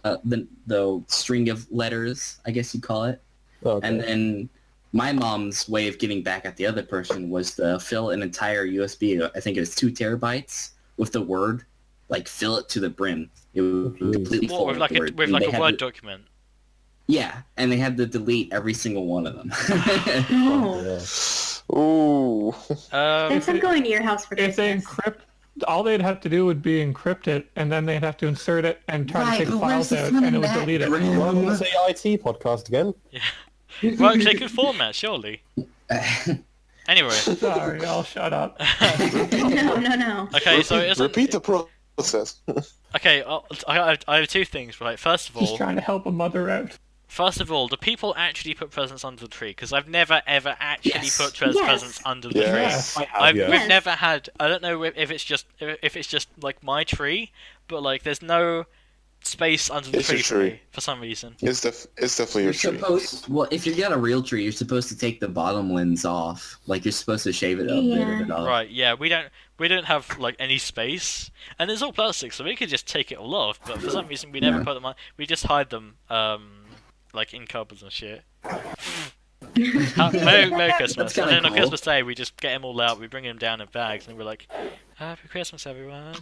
The string of letters, I guess you'd call it. Okay. And then my mom's way of getting back at the other person was to fill an entire USB, I think it was 2 terabytes, with the word, like fill it to the brim. It would be completely full What, with of like the a word. with And like they a had Word to- document? Yeah, and they had to delete every single one of them. No. Yeah. Ooh. Since I'm going to your house for If they Christmas. encrypt, all they'd have to do would be encrypt it, and then they'd have to insert it and try Right, to take but files where's the out, fun and it in would that, delete it. Grim? Welcome to the IT podcast again. Well, they could format, surely. Anyway, Sorry, I'll shut up. No. okay, so it isn't. Repeat the process. Okay, I have 2 things. Right, first of Just all, trying to help a mother out. do people actually put presents under the tree? Because I've never ever actually Yes. put Yes. presents under the Yes. tree. Yes. I have, yeah. We've Yes. never had. I don't know if it's just like my tree, but like there's no space under the It's a tree for me tree. for some reason. It's definitely You're a tree. well, if you got a real tree, you're supposed to take the bottom limbs off. Like you're supposed to shave it up, bit of it off. Right? Yeah, we don't have like any space, and it's all plastic, so we could just take it all off. But for some reason, we never put them on. We just hide them, like in cupboards and shit. Merry Christmas! And then on Christmas Day, we just get them all out. We bring them down in bags, and we're like, "Happy Christmas, everyone!"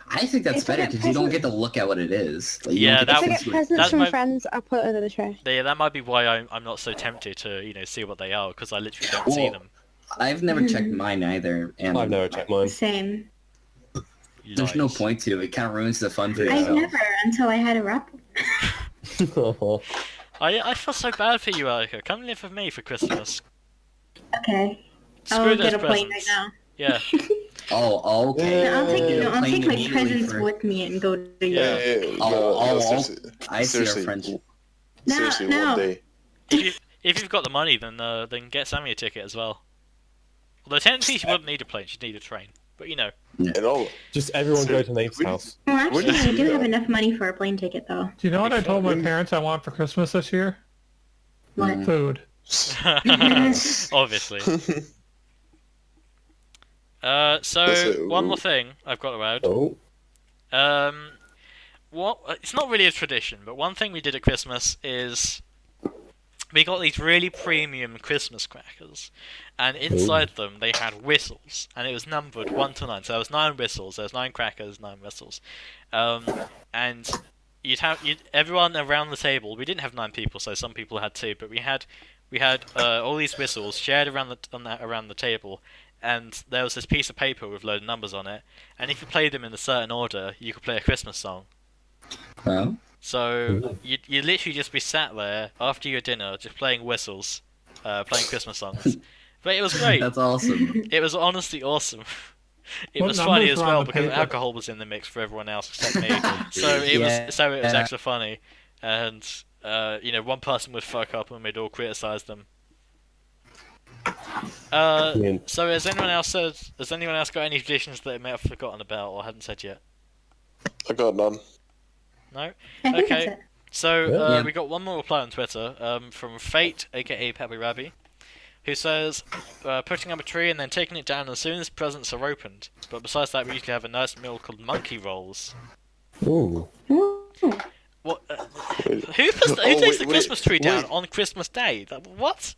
I think that's If I better get because you don't get to look at what it is. Like, you Yeah, don't get If I to get see presents that's from my- friends, I'll put it under the tray. Yeah, that might be why I'm not so tempted to see what they are, because I literally don't see Well, them. I've never checked mine either, and I've never checked mine. Same. there's no Lies. point to it. It kind of ruins the fun for I've yourself. never until I had a wrap. I feel so bad for you, Erica. Come live with me for Christmas. Okay. Screw I'll those get a plane right presents. now. Yeah. Oh, okay. No, I'll take, Get a no, I'll plane take my immediately presents for- with me and go to Yeah. Europe. Oh, seriously, I see our seriously, friendship. No, seriously, no. one day. If you've got the money, then get Sammy a ticket as well. Although technically she wouldn't need a plane, she'd need a train. But you know. And all. Just everyone go to Nate's We- house. Well, actually, did I you do do have that? enough money for a plane ticket, though. Do you know what I told my parents I want for Christmas this year? What? Food. Obviously. So Listen, one more thing I've got to add. Oh. What? It's not really a tradition, but one thing we did at Christmas is we got these really premium Christmas crackers, and inside them they had whistles, and it was numbered 1 to 9. So there was 9 whistles, there was 9 crackers, 9 whistles, and you'd everyone around the table. We didn't have 9 people, so some people had 2, but we had all these whistles shared around the table. And there was this piece of paper with a load of numbers on it, and if you played them in a certain order, you could play a Christmas song. Oh. So you'd literally just be sat there after your dinner, just playing whistles, playing Christmas songs. But it was great. That's awesome. It was honestly awesome. It What was funny numbers as were on well the because paper? alcohol was in the mix for everyone else except me. So it was extra funny, and one person would fuck up and we'd all criticise them. So has anyone else got any traditions that they may have forgotten about or hadn't said yet? I got none. No? I think Okay. that's it. So Yeah. we got one more reply on Twitter from Fate, aka Peppy Rabby, who says, putting up a tree and then taking it down as soon as presents are opened. But besides that, we usually have a nice meal called monkey rolls. Ooh. What? Wait. Who takes wait, the wait, Christmas tree down wait. on Christmas Day? What?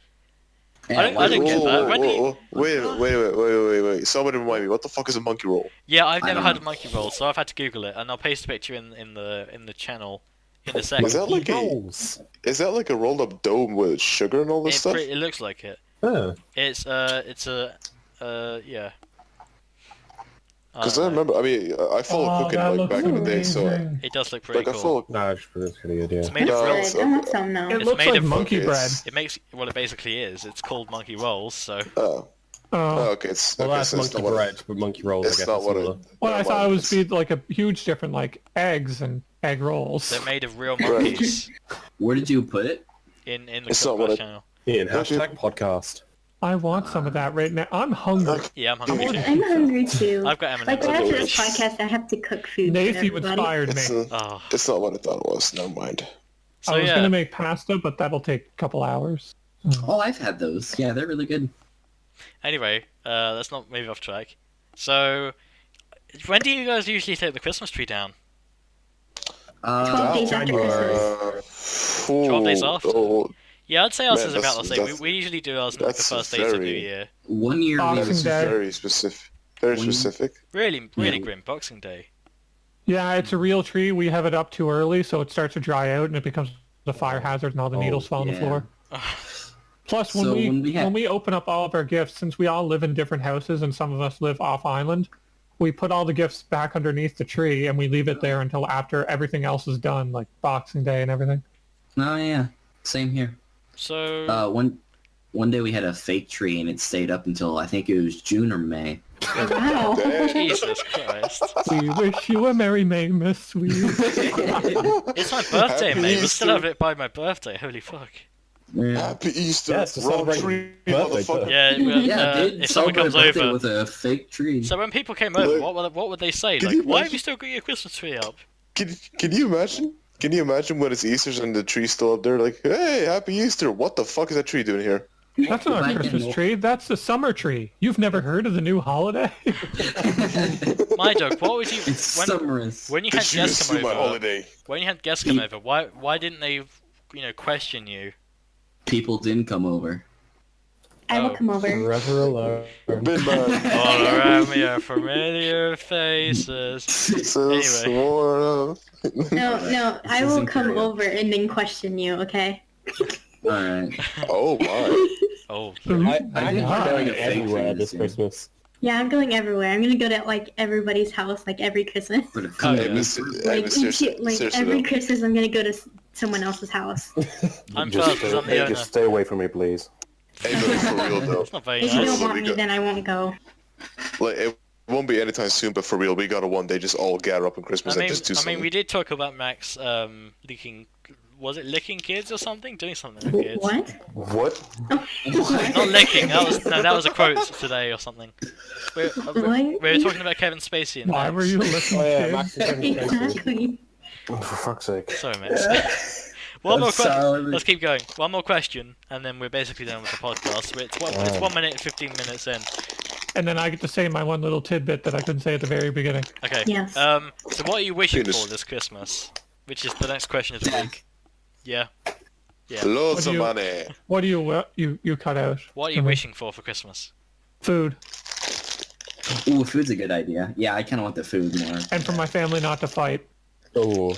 Yeah, I don't get that. When do you- Wait. Somebody remind me. What the fuck is a monkey roll? Yeah, I've I never don't had know. a monkey roll, so I've had to Google it, and I'll paste a picture in the channel in a second. Is that like a? Rolls. Is that like a rolled up dough with sugar and all this stuff? It looks like it. Huh. It's yeah. Because don't I know. remember. I mean, I followed Oh, cooking that like looks back in the day, so amazing. It does look pretty like I cool. followed. Nah, it's pretty good, yeah. It's made No, of real. it's- I want some now. It It's looks made like of- monkey Okay, bread. it's- It makes it basically is. It's called monkey rolls. So Oh, Oh. okay. It's Well, okay, that's so it's monkey not what I- bread, but monkey rolls, I It's guess. not is what similar. Well, I thought it was it's- be like a huge difference, like eggs and egg rolls. they're made of real Right. monkeys. Where did you put it? in the It's not what Cookbook I- channel. Ian, Okay. hashtag podcast. I want some of that right now. I'm hungry. Yeah, I'm hungry too. I'm hungry too. I've got M&Ms Like in right the after this fridge. podcast, I have to cook food for Nath, you everybody. inspired It's, me. Oh, it's not what I thought it was. Never mind. so I was yeah. gonna make pasta, but that'll take a couple hours. Oh, I've had those. Yeah, they're really good. Anyway, let's not move off track. So, when do you guys usually take the Christmas tree down? 12 days after Christmas. 12 days after? Oh, Yeah, I'd say ours Man, is about the that's- same. that's- We usually do ours on like the that's first days of New very- Year. One year Boxing we that's Day. very specific. Very When- specific. Really grim Boxing Day. Yeah, it's a real tree. We have it up too early, so it starts to dry out and it becomes a fire hazard, and all the Oh, needles fall on the yeah. floor. Plus, when So we when we had- when we open up all of our gifts, since we all live in different houses and some of us live off island, we put all the gifts back underneath the tree and we leave it there until after everything else is done, like Boxing Day and everything. Oh yeah, same here. So, One day we had a fake tree and it stayed up until I think it was June or May. Wow. Jesus Christ. We wish you a Merry May, Miss Sweet. It's my birthday, Happy mate. We'll still Easter. have it by my birthday. Holy fuck. Yeah, Happy Easter, Yeah, it's to wrong celebrate tree, birthday, motherfucker. Yeah, dude. if someone celebrate comes birthday over... with a fake tree. So when people came over, Look. what would they say? Can Like, you why have imagine- you still got your Christmas tree up? Can you imagine? Can you imagine when it's Easter's and the tree's still up there? Like, hey, happy Easter! What the fuck is that tree doing here? That's not a Christmas tree. That's the summer tree. You've never heard of the new holiday? My joke. What would you It's summerous. when you Did had you guests come assume my over? holiday? When you had guests come over, why didn't they question you? People didn't come over. I will Oh. come over. Forever alone. Been man. All around me are familiar faces. So No, I This will isn't come Korea. over and then question you, okay? Alright. Oh my. Oh, I did I'm going a fake everywhere thing this this year. Christmas. Yeah, I'm going everywhere. I'm gonna go to like everybody's house, like every Christmas. For the Oh, Hey, yeah. Like, seriously, every though. Christmas, I'm gonna go to someone else's house. I'm Just first because I'm the hey, owner. just stay away from me, please. Hey, but for real though, It's not very If you nice. don't want me, go. then I won't go. like it won't be anytime soon. But for real, we gotta one day just all gather up on Christmas and just do I something. mean, we did talk about Max licking. Was it licking kids or something? Doing something with kids. What? What? Not licking. That was a quote today or something. We were talking about Kevin Spacey and Why Max. were you listening Oh yeah, to Max is going crazy. Exactly. Oh, for fuck's sake. Sorry, Max. One more I'm question. sorry. Let's keep going. One more question, and then we're basically done with the podcast. It's 1 minute and 15 minutes in. And then I get to say my one little tidbit that I couldn't say at the very beginning. Okay. Yes. So what are you wishing Penis. for this Christmas? Which is the next question of the week. Yeah. Yeah. Loads What do of you- money. What do you cut out? What are you wishing for Christmas? Food. Ooh, food's a good idea. Yeah, I kind of want the food more. And for my family not to fight. Oh,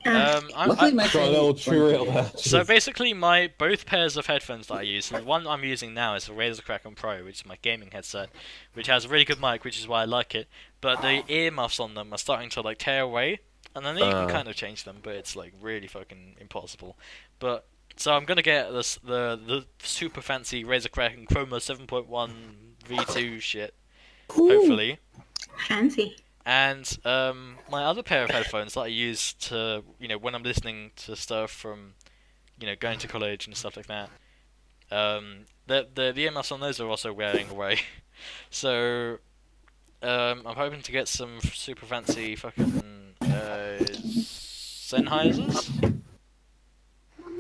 Luckily, my got a little family- true real there. So basically, both pairs of headphones that I use, and the one I'm using now is the Razer Kraken Pro, which is my gaming headset, which has a really good mic, which is why I like it. But the earmuffs on them are starting to like tear away, and then you can kind of change them, but it's like really fucking impossible. But so I'm gonna get the super fancy Razer Kraken Chroma 7.1 V2 shit, hopefully. Fancy. And my other pair of headphones that I use to, when I'm listening to stuff from, going to college and stuff like that. The EMFs on those are also wearing away. So I'm hoping to get some super fancy fucking Sennheisers.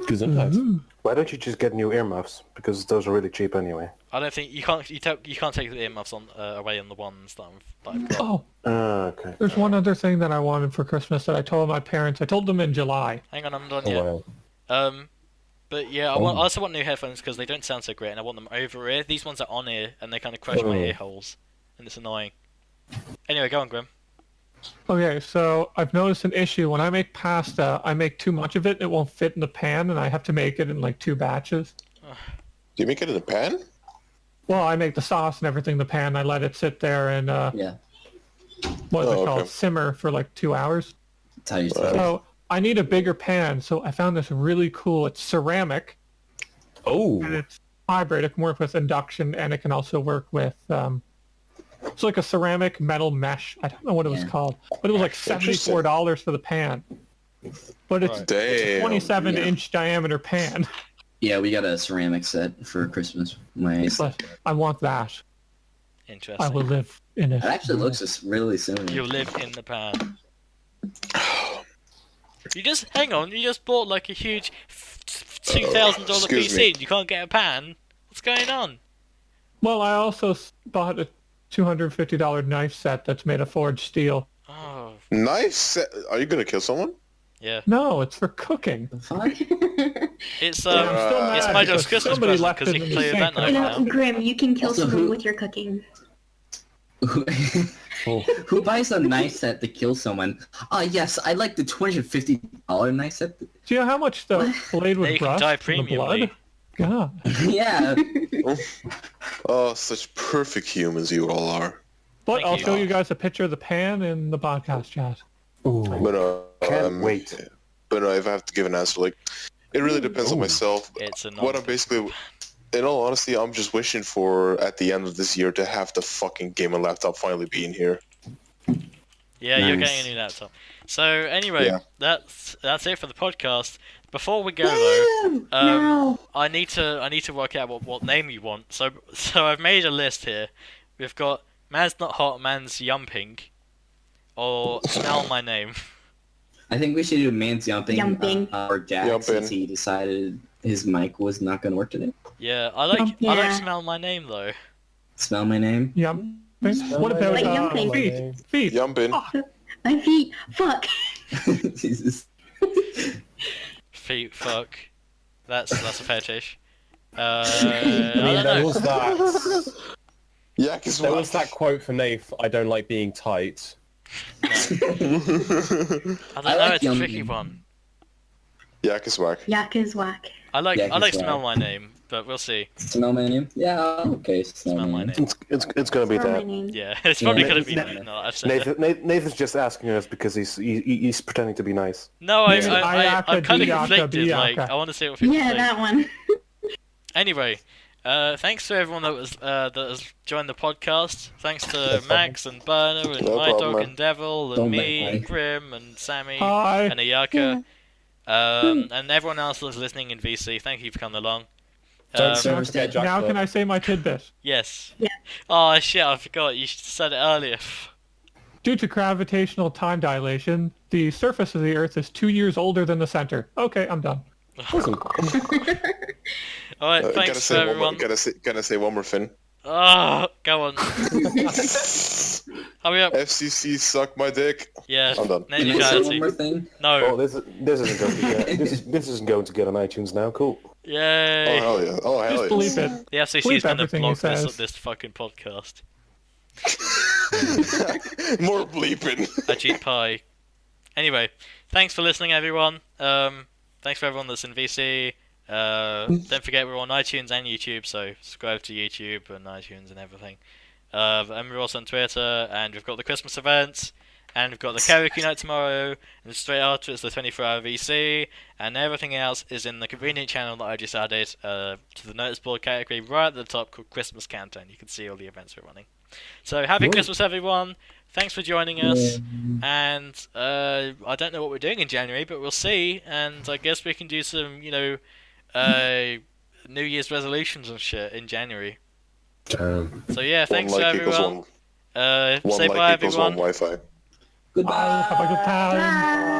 Gesundheit. Why don't you just get new earmuffs? Because those are really cheap anyway. I don't think you can't take the earmuffs away on the ones that I've got. Oh, Okay. there's one other thing that I wanted for Christmas that I told my parents. I told them in July. Hang on, I'm done Oh, yet. wow. But yeah, I also want new headphones because they don't sound so great, and I want them over ear. These ones are on ear, and they kind of crush my Oh. ear holes, and it's annoying. Anyway, go on, Grim. Okay, so I've noticed an issue. When I make pasta, I make too much of it. It won't fit in the pan, and I have to make it in like 2 batches. Do you make it in a pan? Well, I make the sauce and everything in the pan. I let it sit there and, Yeah, what is Oh, it called? okay. Simmer for like 2 hours. that's how you say it. So I need a bigger pan. So I found this really cool. It's ceramic, Oh, and it's hybrid. It can work with induction, and it can also work with, it's like a ceramic metal mesh. I don't know what it was Yeah. called, but it was like $74 for the pan. But it's Right. Damn. 27-inch diameter pan. Yeah, we got a ceramic set for Christmas. But I want that. Interesting. I will live in it. It actually looks really similar. You live in the pan. You just bought like a huge $2,000 excuse PC me. and you can't get a pan? What's going on? Well, I also bought a $250 knife set that's made of forged steel. Oh, Nice. Are you gonna kill someone? yeah. No, it's for cooking. The fuck? It's I'm still it's mad my because just Christmas somebody present left because you it can in play the with that sink. knife You now. know, Grim, you can kill Also, someone who- with your cooking. Who buys a knife set to kill someone? Yes, I like the $250 knife set. Do you know how much the blade Yeah, would you can rust die from the premiumly. blood? God. Yeah. Oh, such perfect humans you all are. But Thank I'll you. show you guys a picture of the pan in the podcast chat. But Can't wait. But if I have to give an answer, like, it really depends on myself. It's a What I'm basically, in all honesty, I'm just wishing for at the end of this year to have the fucking gaming laptop finally being here. Yeah, you're Nice. getting a new laptop. So anyway, Yeah. that's it for the podcast. Before we go though, Woo! No. I need to work out what name you want. So I've made a list here. We've got man's not hot, man's yumping, or smell my name. I think we should do man's jumping. Jumping. Or Jack, Jumping. since he decided his mic was not going to work today. Yeah, I like Yeah. smell my name though. Smell my name. Yep. What about Like jumping. feet? Feet. Jumping. My feet. Fuck. Jesus. Feet, fuck. That's a fetish. I I mean, don't there know. was that. Yak is There whack. was that quote for Nath. I don't like being tight. I don't I know. like It's a tricky jumping. one. Yak is whack. Yak is whack. I like Yeah, he's smell right. my name, but we'll see. Smell my name? Yeah, okay. Smell my name. It's gonna be Or my that. name. Yeah, it's probably Yeah, gonna be Nathan- no. I've said it. Nathan's just asking us because he's pretending to be nice. No, I'm Ayaka, kind of Diaka, conflicted. Like, Biaka. I want to see what people Yeah, think. that one. Anyway, thanks to everyone that has joined the podcast. Thanks to Max and Burner and No My problem, Dog man. and Devil and Don't me make and me. Grim and Sammy Hi. and Ayaka. And everyone else that's listening in VC, thank you for coming along. Don't so- forget Jack. Now can I say my tidbit? Yes. Yeah. Oh shit! I forgot. You should have said it earlier. Due to gravitational time dilation, the surface of the Earth is 2 years older than the center. Okay, I'm done. All right. Gotta Thanks to say one more. everyone. Gotta say one more thing. Oh, go on. Hurry up. FCC suck my dick. Yeah. I'm done. Net Can I say one neutrality. more thing? No. Oh, this isn't going to get this isn't going to get on iTunes now. Cool. Oh Yay. hell yeah! Oh hell Just yeah! bleep it. The FCC Bleep is going to everything he block says. this fucking podcast. More bleeping. Ajit Pai. Anyway, thanks for listening, everyone. Thanks for everyone that's in VC. Don't forget we're on iTunes and YouTube, so subscribe to YouTube and iTunes and everything. And we're also on Twitter, and we've got the Christmas events, and we've got the karaoke night tomorrow, and straight after it's the 24-hour VC, and everything else is in the convenient channel that I just added to the notice board category right at the top called Christmas Countdown. You can see all the events we're running. So happy Christmas, everyone. Thanks for joining us. And I don't know what we're doing in January, but we'll see. And I guess we can do some, New Year's resolutions and shit in January. So yeah, thanks One to like equals everyone. one. One Say like bye, equals everyone. one Wi-Fi. Goodbye. Have a good time. Bye.